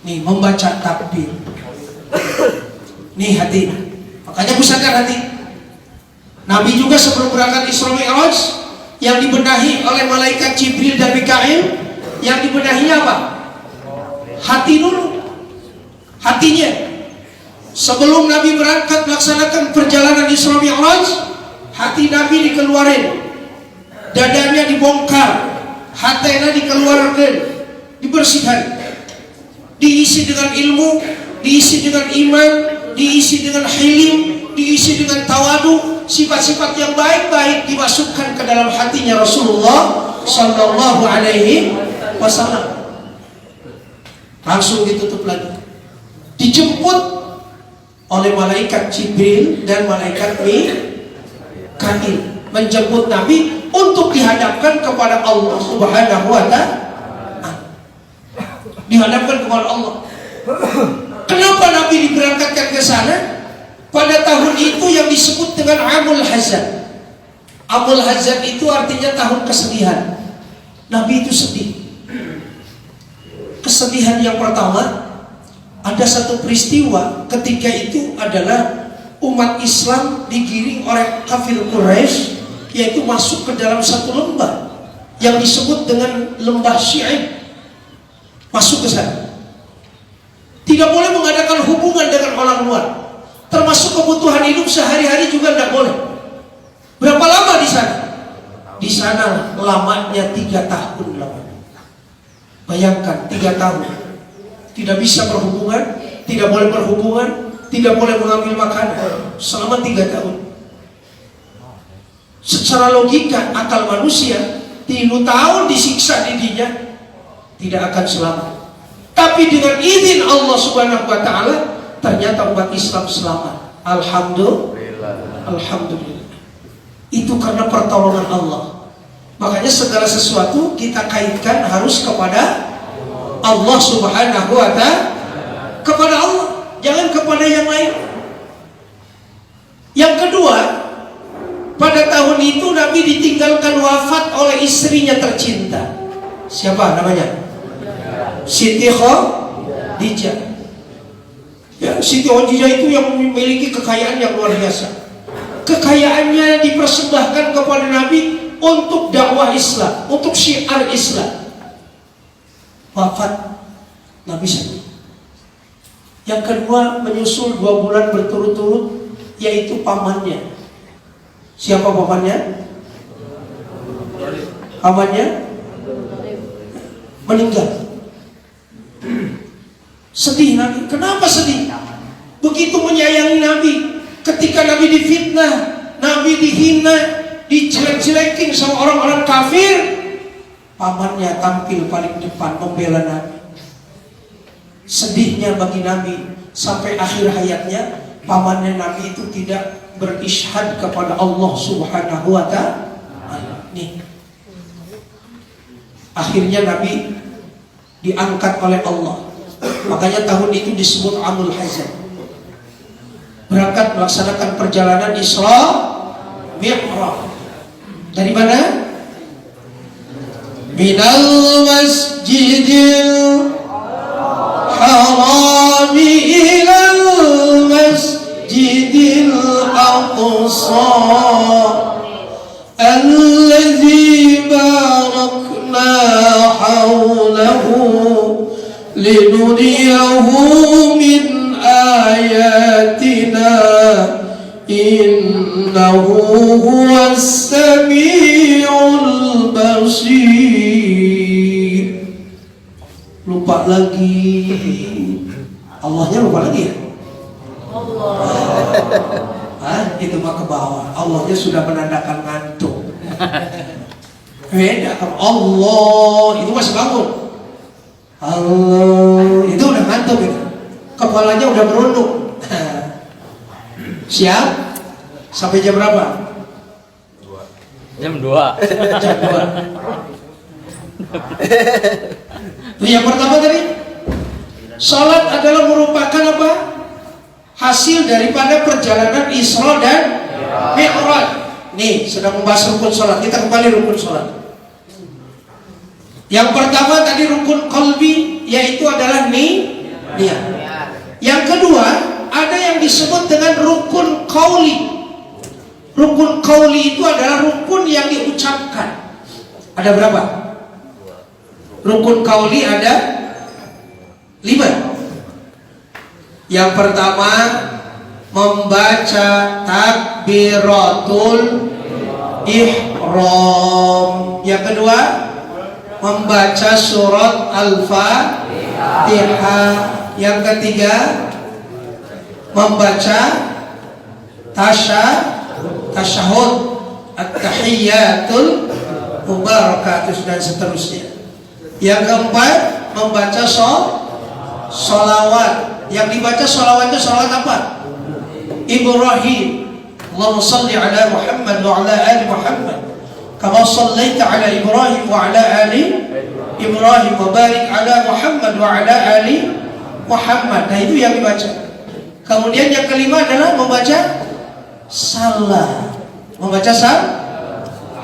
S1: Nih membaca takbir. Nih hati. Makanya pusatkan hati. Nabi juga sebelum berangkat Isra Mi'raj yang dibenahi oleh malaikat Jibril dan Mikail, yang dibenahinya apa? Hati dulu. Hatinya. Sebelum Nabi berangkat melaksanakan perjalanan Isra Mi'raj, hati Nabi dikeluarin, dadanya dibongkar, hatena dikeluarkan, dibersihkan, diisi dengan ilmu, diisi dengan iman, diisi dengan hilim, diisi dengan tawadu, sifat-sifat yang baik-baik dimasukkan ke dalam hatinya Rasulullah Sallallahu Alaihi Wasallam. Langsung ditutup lagi, dijemput oleh malaikat Jibril dan malaikat Mikail, menjemput Nabi untuk dihadapkan kepada Allah Subhanahu wa Ta'ala. Dihadapkan kepada Allah. Kenapa Nabi diberangkatkan ke sana? Pada tahun itu yang disebut dengan Amul Hazan. Amul Hazan itu artinya tahun kesedihan. Nabi itu sedih. Kesedihan yang pertama, ada satu peristiwa ketika itu adalah umat Islam digiring oleh kafir Quraisy, yaitu masuk ke dalam satu lembah yang disebut dengan lembah Syi'ib. Masuk ke sana. Tidak boleh mengadakan hubungan dengan orang luar. Termasuk kebutuhan hidup sehari-hari juga tidak boleh. Berapa lama di sana? Di sana lamanya 3 tahun lamanya. Bayangkan 3 tahun. Tidak bisa berhubungan, tidak boleh berhubungan, tidak boleh mengambil makanan selama 3 tahun. Secara logika akal manusia 3 tahun disiksa dirinya tidak akan selamat. Tapi dengan izin Allah Subhanahu wa Ta'ala, ternyata umat Islam selamat. Alhamdulillah. Alhamdulillah. Itu karena pertolongan Allah. Makanya segala sesuatu kita kaitkan harus kepada Allah Subhanahu wa Ta'ala. Kepada Allah, jangan kepada yang lain. Yang kedua, pada tahun itu Nabi ditinggalkan wafat oleh istrinya tercinta. Siapa namanya? Siti Khadijah. Ya, Siti Khadijah itu yang memiliki kekayaan yang luar biasa. Kekayaannya dipersembahkan kepada Nabi untuk dakwah Islam, untuk syiar Islam. Wafat Nabi sedih. Yang kedua, menyusul 2 bulan berturut-turut, yaitu pamannya. Siapa pamannya? Pamannya meninggal. Sedih Nabi. Kenapa sedih? Begitu menyayangi Nabi. Ketika Nabi difitnah, Nabi dihina, dijelek-jelekin sama orang-orang kafir, pamannya tampil paling depan membela Nabi. Sedihnya bagi Nabi sampai akhir hayatnya, pamannya Nabi itu tidak berisyhad kepada Allah Subhanahu wa Ta'ala. Nih. Akhirnya Nabi diangkat oleh Allah. Makanya tahun itu disebut Amul Hazan. Berangkat melaksanakan perjalanan Isra Mi'raj. Dari mana? Minal masjidil haram ilal masjidil aqsa alladzi barakna hawlahu linuriyahu min ayatina innahu huwas sami'ul basir. Lupa lagi. Allahnya lupa lagi ya? Allah. Itu mah ke bawah. Allahnya sudah menandakan ngantuk. Beda. Kalau Allah itu masih bangun. Allah itu udah ngantuk gitu. Kepalanya udah merunduk. Siap? Sampai jam berapa?
S2: Jam 2.
S1: Jam 2. Itu yang pertama tadi. Salat adalah merupakan apa? Hasil daripada perjalanan Isra dan Mi'raj. Nih, sedang membahas rukun salat. Kita kembali rukun salat. Yang pertama tadi rukun qalbi, yaitu adalah niat. Yang kedua, ada yang disebut dengan rukun qauli. Rukun qauli itu adalah rukun yang diucapkan. Ada berapa? Rukun qauli ada 5. Yang pertama, membaca takbiratul ihram. Yang kedua, membaca surat Al-Fatihah. Yang ketiga, membaca tasyahud, at-tahiyyatul mubarakatuh dan seterusnya. Yang keempat, membaca sholawat. Yang dibaca sholawat itu sholawat apa? Ibrahim. Allahumma salli ala Muhammad wa ala ali Muhammad kama sallaita ala Ibrahim wa ala ali Ibrahim wa barik ala Muhammad wa ala ali Muhammad. Nah itu yang dibaca. Kemudian yang kelima adalah membaca salah. Membaca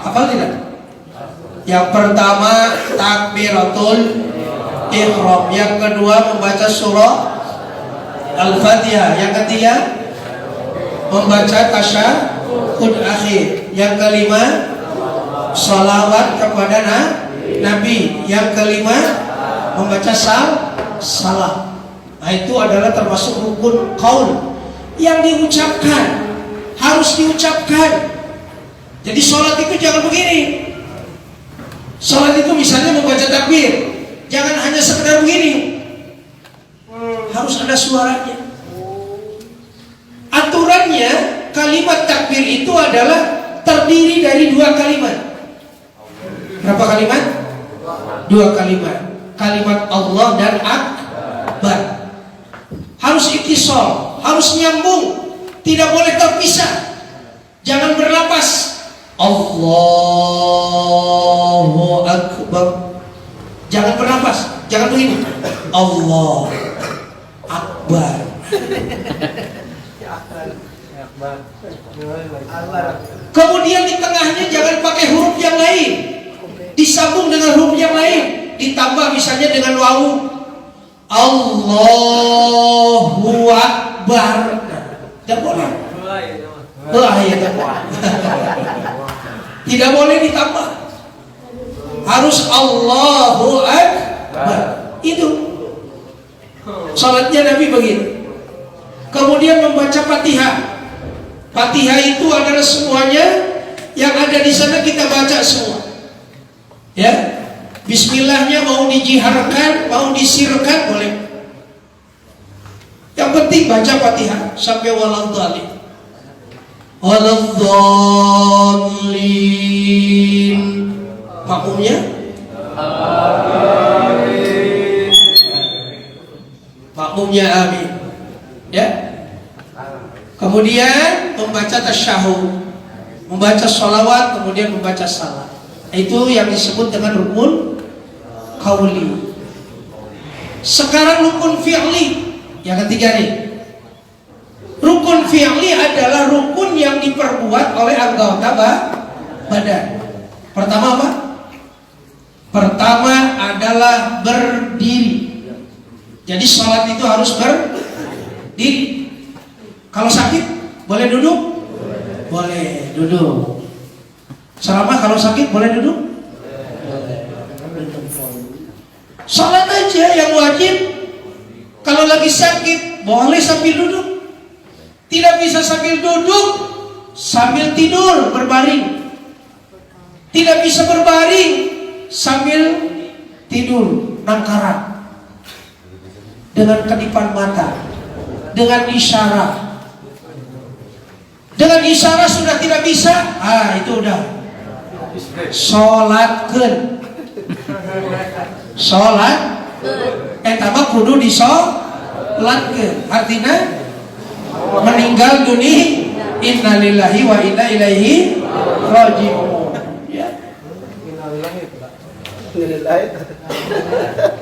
S1: hafal tidak? Yang pertama takbiratul ihram. Yang kedua membaca surah Al-Fatihah. Yang ketiga membaca tasyahud akhir. Yang kelima sholawat kepada Nabi. Yang kelima membaca salam. Nah itu adalah termasuk rukun qaul yang diucapkan, harus diucapkan. Jadi sholat itu jangan begini. Sholat itu misalnya membaca takbir, jangan hanya sekedar begini, harus ada suaranya. Aturannya kalimat takbir itu adalah terdiri dari 2 kalimat. Berapa kalimat? 2 kalimat. Kalimat Allah dan Akbar. Harus ittisal, harus nyambung, tidak boleh terpisah. Jangan berlapas. Allahu Akbar. Jangan bernapas, jangan begini. Allah Akbar. Kemudian di tengahnya jangan pakai huruf yang lain, disambung dengan huruf yang lain, ditambah misalnya dengan wawu. Allahu Akbar. Tidak boleh. Tidak boleh ditambah. Harus Allahu Akbar. Itu salatnya Nabi begitu. Kemudian membaca Fatihah. Fatihah itu adalah semuanya yang ada di sana kita baca semua. Ya. Bismillahnya mau dijiharkan, mau disirkan boleh. Yang penting baca Fatihah sampai waladhdallin. Waladhdallin. Makmumnya amin. Makmumnya amin. Ya. Kemudian membaca tasyahud, membaca sholawat, kemudian membaca salam. Itu yang disebut dengan rukun qauli. Sekarang rukun fi'li. Yang ketiga nih. Rukun fi'li adalah rukun yang diperbuat oleh anggota badan. Pertama apa? Pertama adalah berdiri. Jadi sholat itu harus berdiri. Kalau sakit boleh duduk? Boleh duduk. Selama kalau sakit boleh duduk? Sholat aja yang wajib. Kalau lagi sakit boleh sambil duduk. Tidak bisa sambil duduk, sambil tidur berbaring. Tidak bisa berbaring sambil tidur nangkaran. Dengan kedipan mata, dengan isyarat. Dengan isyarat sudah tidak bisa, itu udah Sholatkeun. Sholat eta mah kudu disolatkeun. Artinya meninggal dunia, innalillahi wa inna ilaihi raji'un. Ya.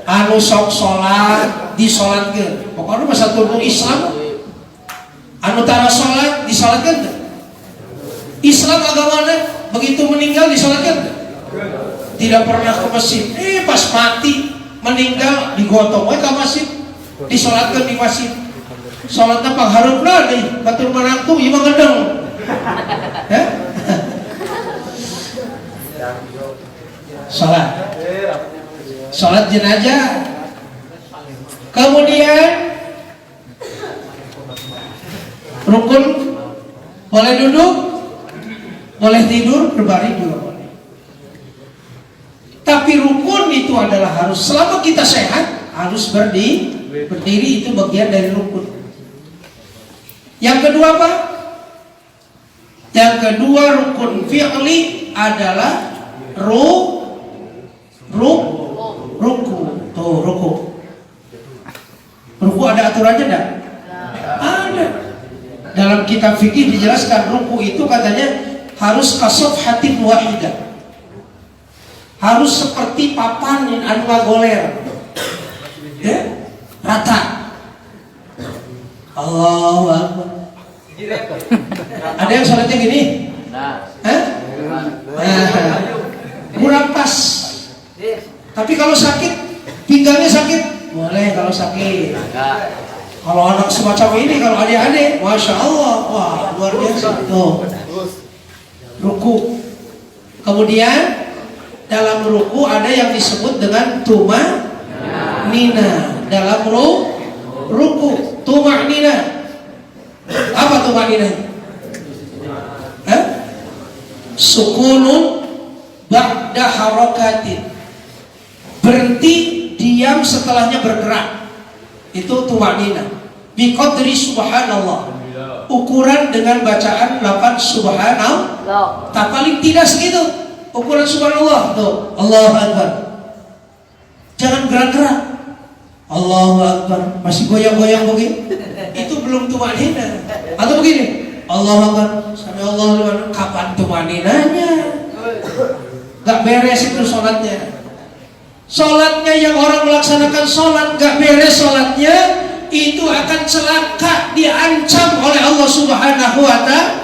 S1: Anu sok sholat disolatkeun. Pokoknya masa turun Islam anu tara sholat disolatkeun. Islam agamana begitu meninggal disolatkeun. Tidak pernah ke masjid. Pas mati meninggal digotong we ka masjid, disolatkeun di masjid. Sholatnya pangharupna nih, batur manaktu ieu mah gendeng. Ya? Sholat jenazah. Kemudian rukun boleh duduk, boleh tidur, berbaring juga boleh. Tapi rukun itu adalah harus selama kita sehat harus berdiri itu bagian dari rukun. Yang kedua apa? Yang kedua rukun fi'li adalah ruku. Tuh ruku. Ruku ada aturannya enggak? Ada. Dalam kitab fikih dijelaskan ruku itu katanya harus kasafhatin wahidah. Harus seperti papan yang anu ngagoler. Ya? Rata. Allahu Akbar. Ada yang sholatnya gini? Kurang pas. Tapi kalau sakit, pinggangnya sakit, boleh kalau sakit. Kalau anak semacam ini, kalau adik-adik, masya Allah, wah luar biasa. Tuh, ruku. Kemudian dalam ruku ada yang disebut dengan tumanina. Dalam ruku, tumanina. Apa tumanina? Sukunun ba'da harakatin. Berhenti, diam setelahnya bergerak. Itu tumanina. Biqadri subhanallah. Ukuran dengan bacaan 8 subhanallah. Tak paling tidak segitu. Ukuran subhanallah tuh. Allahu Akbar. Jangan gerak-gerak. Allahu Akbar. Masih goyang-goyang begini. Itu belum tumanina. Atau begini. Allahu Akbar. Sampai Allah kapan tumaninanya? Gak beres itu sholatnya. Sholatnya yang orang melaksanakan sholat gak beres sholatnya, itu akan celaka, diancam oleh Allah Subhanahu wa ta'ala.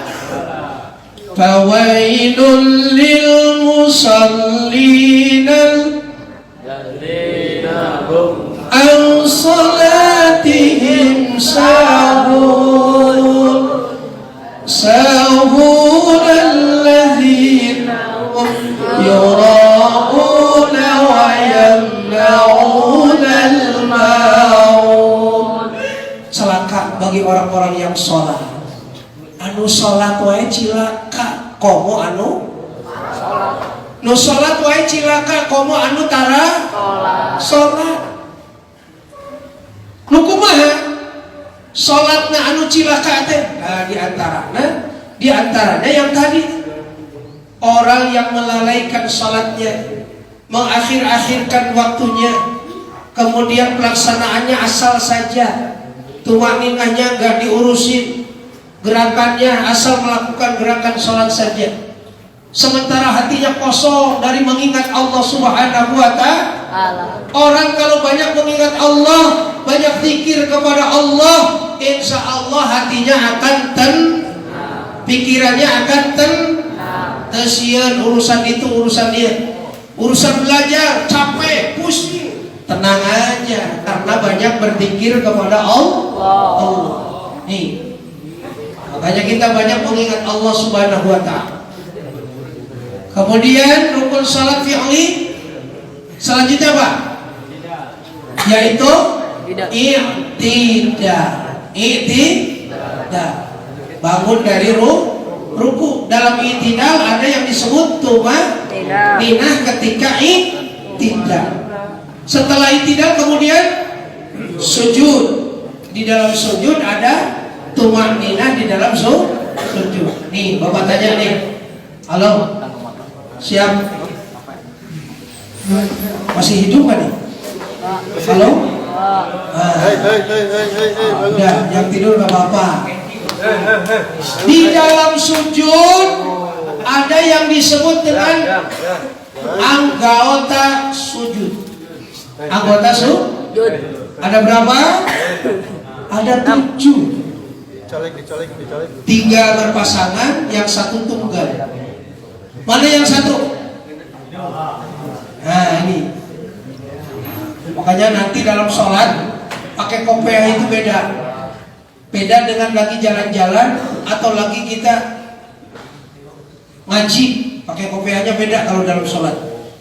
S1: Fawailul lil musallin alladzina hum an salatihim sahun alladzina hum yura'una wa yamna'una al-ma'un. Celaka bagi orang-orang yang sholat. Anu sholat wae cilaka, komo anu nu sholat wae cilaka, komo anu tara sholat. Nu kumaha sholatna anu cilaka teh? Nah, diantaranya yang tadi, orang yang melalaikan sholatnya, mengakhir-akhirkan waktunya, kemudian pelaksanaannya asal saja, tumaninahnya gak diurusin, gerakannya asal melakukan gerakan sholat saja, sementara hatinya kosong dari mengingat Allah Subhanahu wa ta'ala. Orang kalau banyak mengingat Allah, banyak zikir kepada Allah, insya Allah hatinya akan pikirannya akan tesieun urusan itu urusan dia, urusan belajar capek pusing, tenang aja karena banyak berzikir kepada Allah. Nih, makanya kita banyak mengingat Allah Subhanahu wa ta'ala. Kemudian rukun salat fi'li selanjutnya apa? Yaitu i'tidal. Bangun dari ruku. Dalam i'tidal ada yang disebut tumaninah ketika i'tidal. Setelah i'tidal kemudian sujud. Di dalam sujud ada tumaninah di dalam sujud. Nih, Bapak tanya nih. Halo. Siap? Masih hidup kan nih? Halo? Udah, yang tidur gak apa-apa. Di dalam sujud ada yang disebut dengan anggota sujud. Anggota sujud ada berapa? Ada 7. 3 berpasangan, yang 1 tunggal. Mana yang 1? Nah ini. Makanya nanti dalam sholat pakai kopiah itu beda. Beda dengan lagi jalan-jalan atau lagi kita ngaji, pakai kopiahnya beda kalau dalam sholat.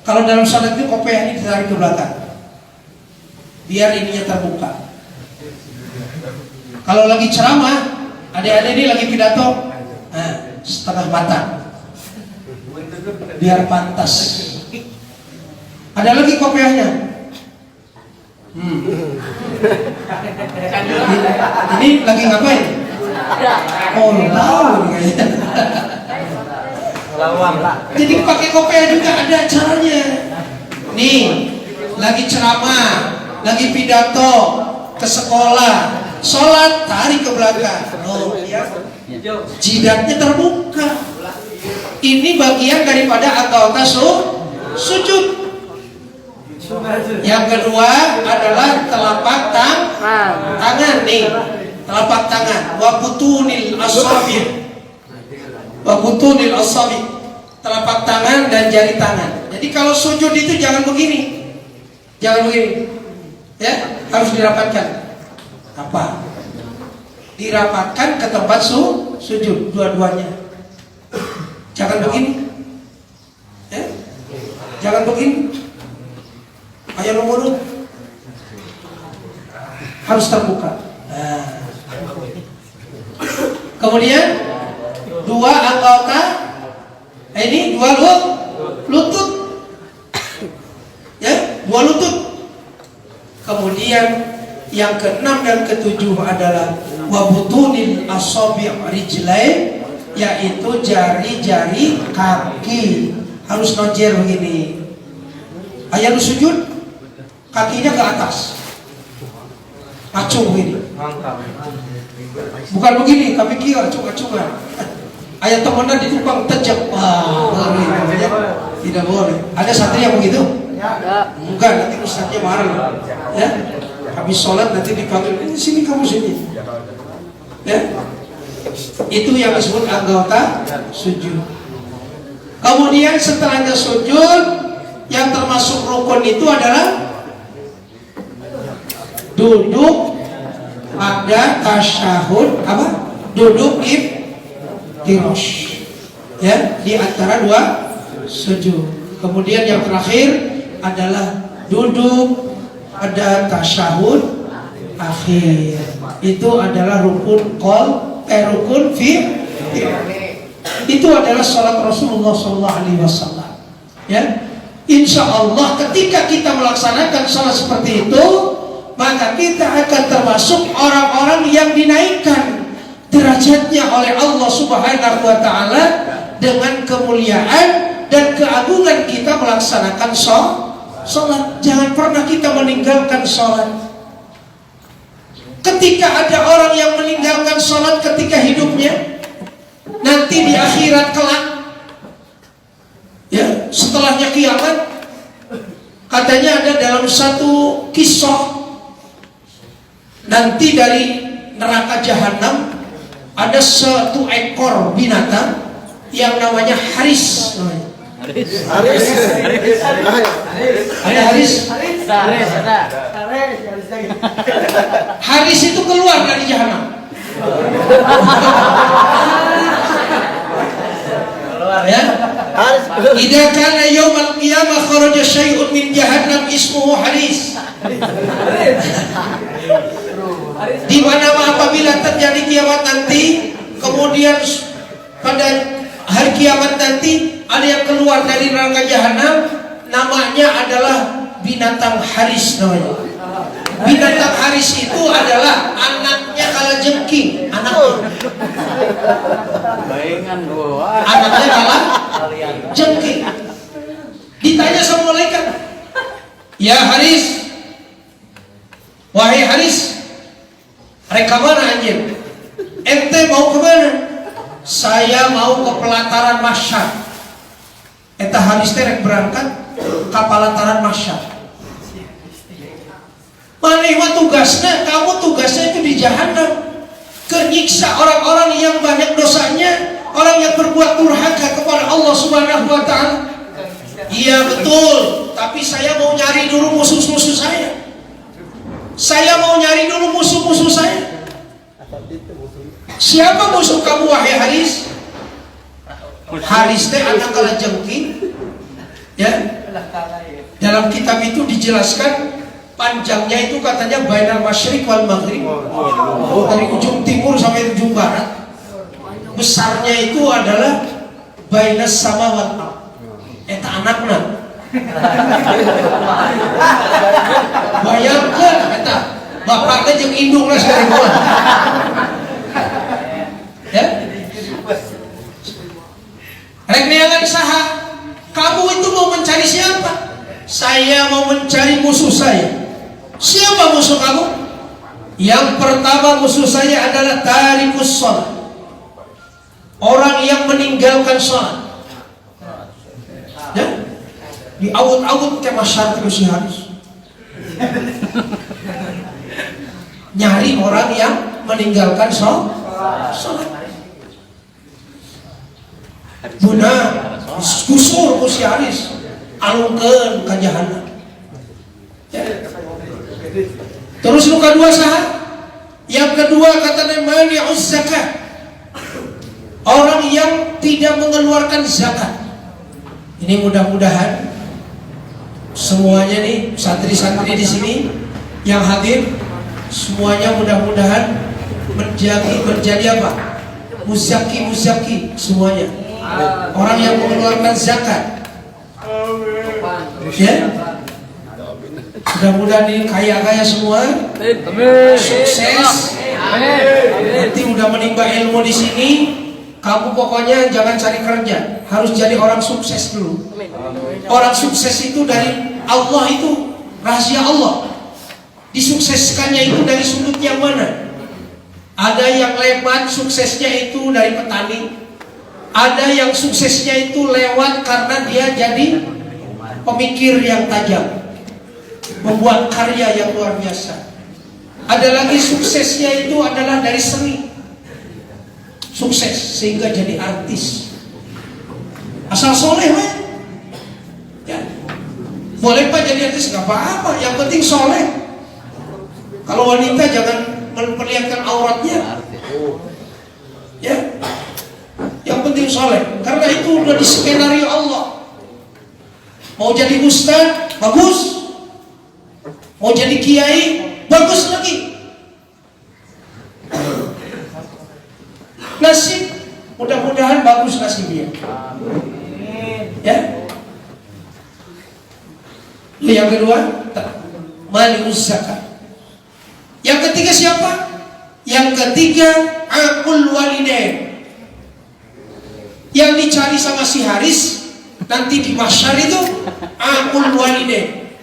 S1: Kalau dalam sholat itu kopiah ini ditarik ke belakang, biar ininya terbuka. Kalau lagi ceramah, adik-adik ini lagi pidato, setengah mata, biar pantas. Ada lagi kopiahnya. Ini lagi ngapain? Oh, tahu kayaknya. Jadi pakai kopiah juga ada caranya. Nih, lagi ceramah, lagi pidato ke sekolah, sholat tarik ke belakang. Oh, ya. Jidatnya terbuka. Ini bagian daripada anggota sujud. Yang kedua adalah telapak tangan nih, telapak tangan. Wa butunil asabi'. Wa butunil asabi'. Telapak tangan dan jari tangan. Jadi kalau sujud itu jangan begini. Jangan begini. Ya, harus dirapatkan. Apa? Dirapatkan ke tempat sujud dua-duanya. Jangan begini. Ya? Jangan begini. Ayat nomor harus terbuka. Kemudian 2 anggota ini 2 lutut, ya, 2 lutut. Kemudian yang ke-6 dan ke-7 adalah wabutunil asabi' rijlain, yaitu jari-jari kaki harus nojer begini. Ayat sujud kakinya ke atas, acung begini, bukan begini, tapi kiri acung-acungan. Ayat temenan ditupang tejak, tidak boleh. Ada santri yang begitu? Bukan, nanti ustaznya marah. Ya, habis sholat nanti dipanggil, sini kamu sini. Ya, itu yang disebut anggota sujud. Kemudian setelahnya sujud, yang termasuk rukun itu adalah duduk pada tasyahud, apa? Duduk iftirosh, ya, di antara 2 sujud. Kemudian yang terakhir adalah duduk pada tasyahud akhir. Itu adalah rukun rukun itu adalah salat Rasulullah SAW. Ya, insya Allah ketika kita melaksanakan salat seperti itu, maka kita akan termasuk orang-orang yang dinaikkan derajatnya oleh Allah Subhanahu wa Ta'ala dengan kemuliaan dan keagungan kita melaksanakan sholat. Jangan pernah kita meninggalkan sholat. Ketika ada orang yang meninggalkan sholat ketika hidupnya, nanti di akhirat kelak, ya, setelahnya kiamat, katanya ada dalam satu kisah, nanti dari neraka jahanam ada 1 ekor binatang yang namanya Haris. Ada Haris. Haris itu keluar dari jahanam. Ya. Idza kana yaumal qiyamah kharaja syai'un min jahannam ismuhu Haris. Di mana apabila terjadi kiamat nanti, kemudian pada hari kiamat nanti ada yang keluar dari neraka jahanam, namanya adalah binatang Haris namanya. Binatang Haris itu adalah anaknya kalajengking, anaknya. Anaknya kalajengking. Ditanya sama malaikat, ya Haris, wahai Haris, reka mana anjir? Ente mau kemana? Saya mau ke pelataran mahsyar. Eta Haris teh rek berangkat ke pelataran mahsyar. Maneh mah tugasnya, kamu tugasnya itu di jahanam, kenyiksa orang-orang yang banyak dosanya, orang yang berbuat durhaka kepada Allah Subhanahu wa taala. Iya betul, tapi saya mau nyari dulu musuh-musuh saya. Saya mau nyari dulu musuh-musuh saya. Siapa musuh kamu wahai Haris? Haris teh anak kalajengking. Ya. Dalam kitab itu dijelaskan panjangnya itu katanya bainal masyriq wal maghrib. Dari ujung timur sampai ujung barat. Besarnya itu adalah bainas sama wal ardh. Eta anakna. Bayangkeun eta bapakna jeung indungna sareng. Ya? Rek neangan saha? Kamu itu mau mencari siapa? Saya mau mencari musuh saya. Siapa musuh kamu? Yang pertama musuh saya adalah tarikus shalah. Orang yang meninggalkan sholat. Ya? Di awut-awut ke masyarakat terus si Haris. Nyari orang yang meninggalkan sholat. Buna kusur ku si Haris alungkeun ka jahanam. Ya. Terus nu kadua saha? Yang kedua katanya mani'uz zakat. Orang yang tidak mengeluarkan zakat. Ini mudah-mudahan semuanya nih santri-santri di sini yang hadir semuanya mudah-mudahan menjadi apa? Muzaki semuanya. Orang yang mengeluarkan zakat. Ya. Mudah-mudahan ini kaya-kaya semua. Sukses. Nanti udah menimba ilmu di sini. Kamu pokoknya jangan cari kerja, harus jadi orang sukses dulu. Orang sukses itu dari Allah, itu rahasia Allah. Disukseskannya itu dari sudut yang mana? Ada yang lewat suksesnya itu dari petani. Ada yang suksesnya itu lewat karena dia jadi pemikir yang tajam, membuat karya yang luar biasa. Ada lagi suksesnya itu adalah dari seni. Sukses sehingga jadi artis. Asal soleh weh. Ya. Boleh pak jadi artis, gak apa-apa, yang penting soleh. Kalau wanita jangan memperlihatkan auratnya. Ya. Yang penting soleh, karena itu udah di skenario Allah. Mau jadi ustaz, bagus. Mau jadi kiai, bagus lagi. Nasib, mudah-mudahan bagus nasibnya. Ya. Yang kedua, mani'uz zakat. Yang ketiga siapa? Yang ketiga aqul walidain. Yang dicari sama si Haris nanti di mahsyar itu aqul walidain.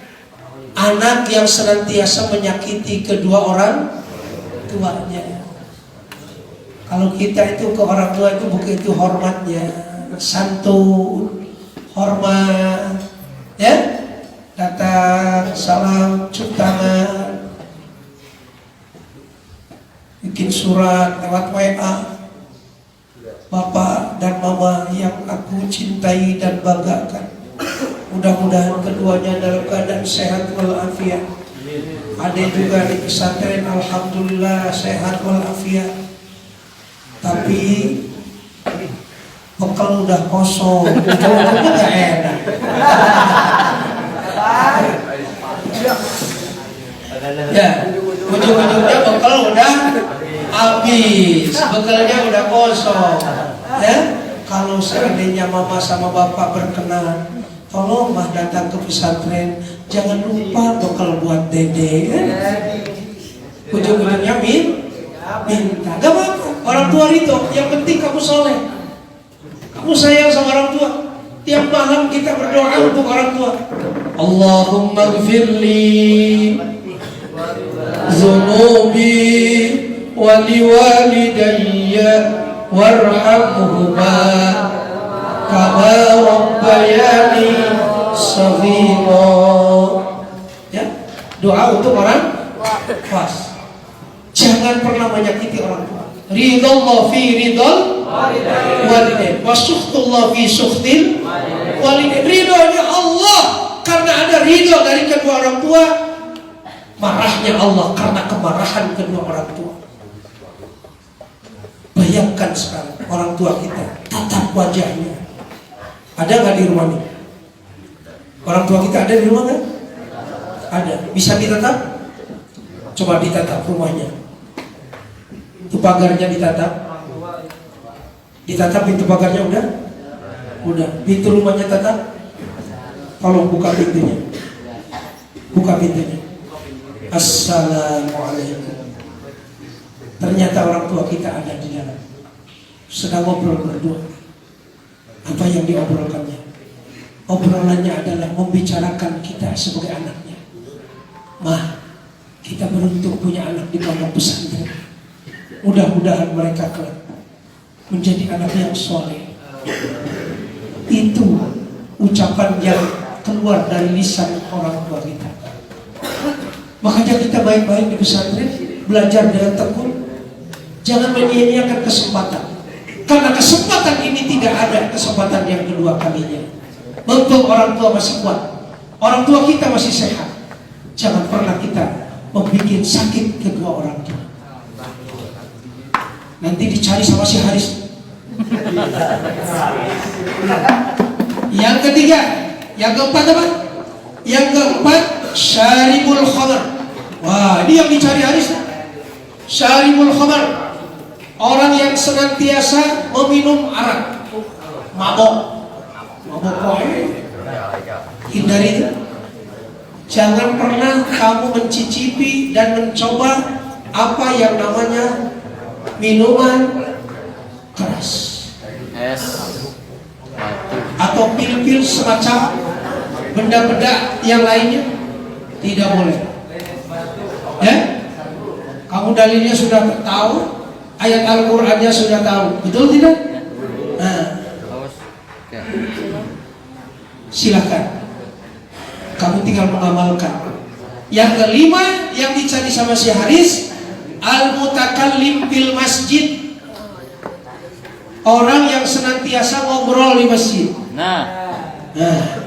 S1: Anak yang senantiasa menyakiti kedua orang tuanya. Kalau kita itu ke orang tua itu begitu hormatnya, santun, hormat, ya, datang, salam, cium tangan, bikin surat lewat WA. Bapak dan mama yang aku cintai dan banggakan, mudah-mudahan keduanya dalam keadaan sehat walafiat. Ada juga di pesantren, alhamdulillah sehat walafiat. Tapi bekal udah kosong, jawabnya gak enak. Ya, ujung-ujungnya bekal udah habis, bekalnya udah kosong. Ya, kalau seandainya mama sama bapak berkenan, tolong mah datang ke pesantren, jangan lupa bekal buat dede. Kan? Ujung-ujungnya minta, gak apa-apa. Orang tua itu, yang penting kamu soleh, kamu sayang sama orang tua. Tiap malam kita berdoa untuk orang tua. Allahumma gfirli zunubi waliwalidayya warhamhuma kama rabbayani shaghira. Ya, doa untuk orang tua. Jangan pernah menyakiti orang tua. Ridallah fi ridal walidain wa sukhtullah fi sukhtil walidain. Ridhonya Allah karena ada ridho dari kedua orang tua, marahnya Allah karena kemarahan kedua orang tua. Bayangkan sekarang orang tua kita, tatap wajahnya. Ada nggak di rumah ini? Orang tua kita ada di rumah kan? Ada. Bisa ditatap? Coba ditatap rumahnya. Itu pagarnya ditatap. Ditatap pintu pagarnya udah? Udah. Pintu rumahnya tatap. Tolong buka pintunya. Buka pintunya. Assalamualaikum. Ternyata orang tua kita ada di dalam. Sedang ngobrol berdua. Apa yang diobrolkannya? Obrolannya adalah membicarakan kita sebagai anaknya. Mah, kita beruntung punya anak di pondok pesantren. Mudah-mudahan mereka kelak menjadi anak yang soleh. Itu ucapan yang keluar dari lisan orang tua kita. Makanya kita baik-baik di pesantren, belajar dengan tekun. Jangan menyia-nyiakan kesempatan. Karena kesempatan ini tidak ada kesempatan yang kedua kalinya. Mumpung orang tua masih kuat, orang tua kita masih sehat, jangan pernah kita membuat sakit kedua orang tua. Nanti dicari sama si Haris. Yang ketiga, yang keempat apa? Yang keempat, syaribul khamar. Wah, ini yang dicari Haris. Syaribul khamar. Orang yang senantiasa meminum arak, mabok. Hindari itu. Jangan pernah kamu mencicipi dan mencoba apa yang namanya minuman keras atau pil-pil semacam benda-benda yang lainnya. Tidak boleh. Ya, kamu dalilnya sudah tahu, ayat Al-Qur'annya sudah tahu, betul tidak? Nah, silakan kamu tinggal mengamalkan. Yang kelima yang dicari sama si Haris, al-mutakallim fil masjid. Orang yang senantiasa ngobrol di masjid. Nah,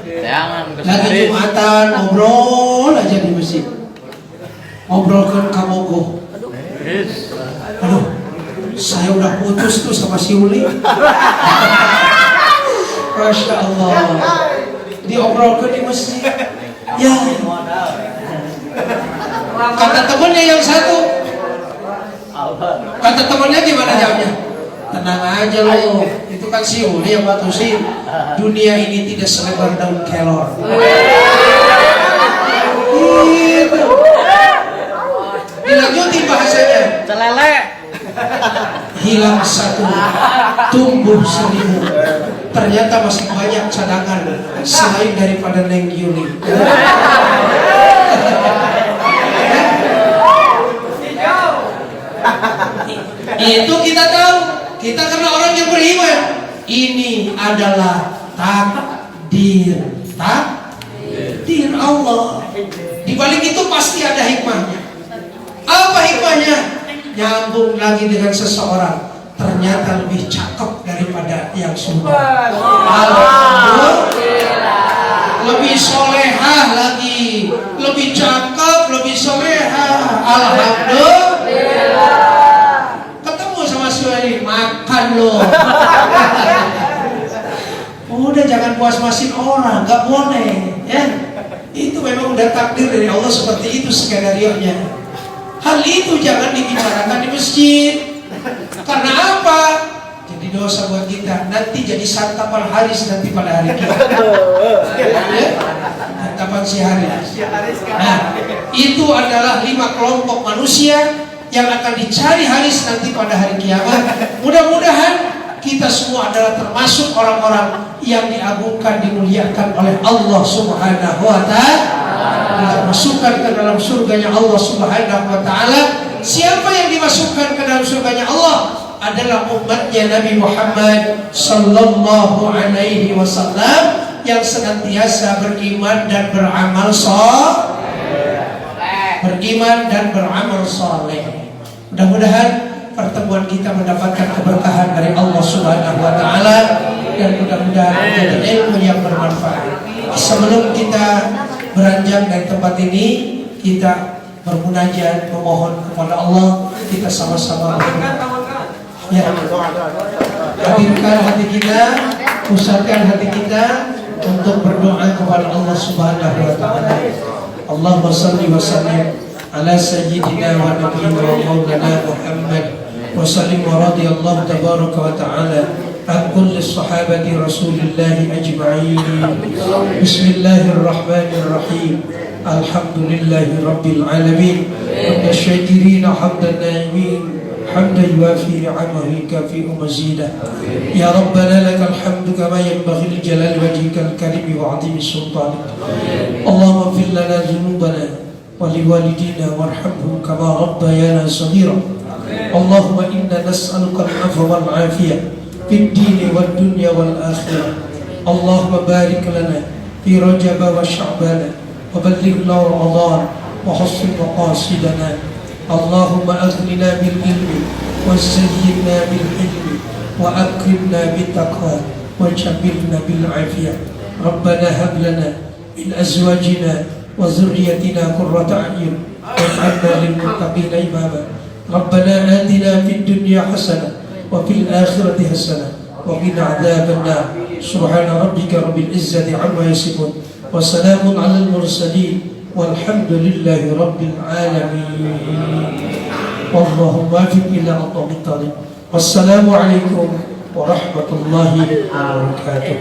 S1: jangan lagi Jumatan ngobrol aja di masjid. Ngobrolkan kamogo. Aduh, saya udah putus tuh sama si Uli. Masya Allah. Diobrolkan di masjid. Ya. Kata temannya yang satu. Kata temannya gimana jawabnya? Tenang aja lo. Itu kan si Uli yang putusin. Dunia ini tidak selebar daun kelor. Gitu. Dilanjutin bahasanya. Celele. Hilang satu, tumbuh seribu. Ternyata masih banyak cadangan selain daripada Neng Yuli. Itu kita tahu. Kita karena orang yang beriman. Ini adalah takdir. Takdir Allah. Di balik itu pasti ada hikmahnya. Apa hikmahnya? Nyambung lagi dengan seseorang, ternyata lebih cakep daripada yang sudah. Alhamdulillah. Lebih solehah lagi, lebih cakep, lebih solehah. Alhamdulillah. Ketemu sama suami, makan loh. Udah jangan puas-puasin orang, nggak boleh, ya. Itu memang udah takdir dari Allah, seperti itu skenario-nya. Hal itu jangan dibicarakan di masjid. Karena apa? Jadi dosa buat kita. Nanti jadi santapan Haris nanti pada hari kiamat. Ya? Santapan si Haris. Nah, itu adalah 5 kelompok manusia yang akan dicari Haris nanti pada hari kiamat. Mudah-mudahan kita semua adalah termasuk orang-orang yang diagungkan, dimuliakan oleh Allah Subhanahu wa Ta'ala, dimasukkan ke dalam surganya Allah Subhanahu wa Ta'ala. Siapa yang dimasukkan ke dalam surganya Allah adalah umatnya Nabi Muhammad sallallahu alaihi wasallam yang senantiasa beriman dan beramal saleh. Mudah-mudahan pertemuan kita mendapatkan keberkahan dari Allah Subhanahu wa Ta'ala, dan mudah-mudahan menjadi ilmu yang bermanfaat. Sebelum kita beranjak dari tempat ini, kita bermunajat, memohon kepada Allah. Kita sama-sama ya, hadirkan hati kita, pusatkan hati kita untuk berdoa kepada Allah Subhanahu wa Ta'ala. Allahumma salli wa sallim ala sayyidina wa nabiyyina wa maulana Muhammad wa sallim wa radiyallahu tabaraka wa ta'ala an kulli sahabati rasulillahi ajma'in. Bismillahirrahmanirrahim. Alhamdulillahi rabbil alamin. Wa syakirina hamdan na'imin حمدا يوافي نعمه يكافئ مزيدا. يا ربنا لك الحمد كما ينبغي لجلال وجهك الكريم وعظيم سلطانك. اللهم اغفر لنا ذنوبنا ولوالدينا وارحمهم كما ربيانا صغيرا. اللهم انا نسالك العفو والعافيه في الدين والدنيا والاخره. اللهم بارك لنا في رجب وشعبان وبلغنا رمضان وحسن مقاصدنا. اللهم أغننا بالعلم وزينا بالحلم وأكرمنا بالتقوى وجملنا بالعافية. ربنا هب لنا من أزواجنا وذريتنا قرة أعين واجعلنا للمتقين إماما. ربنا آتنا في الدنيا حسنة وفي الآخرة حسنة وقنا عذاب النار. سبحان ربك رب العزة عما يصفون وسلام على المرسلين والحمد لله رب العالمين. والله موافق إلى أطلب الطريق. والسلام عليكم ورحمة الله وبركاته.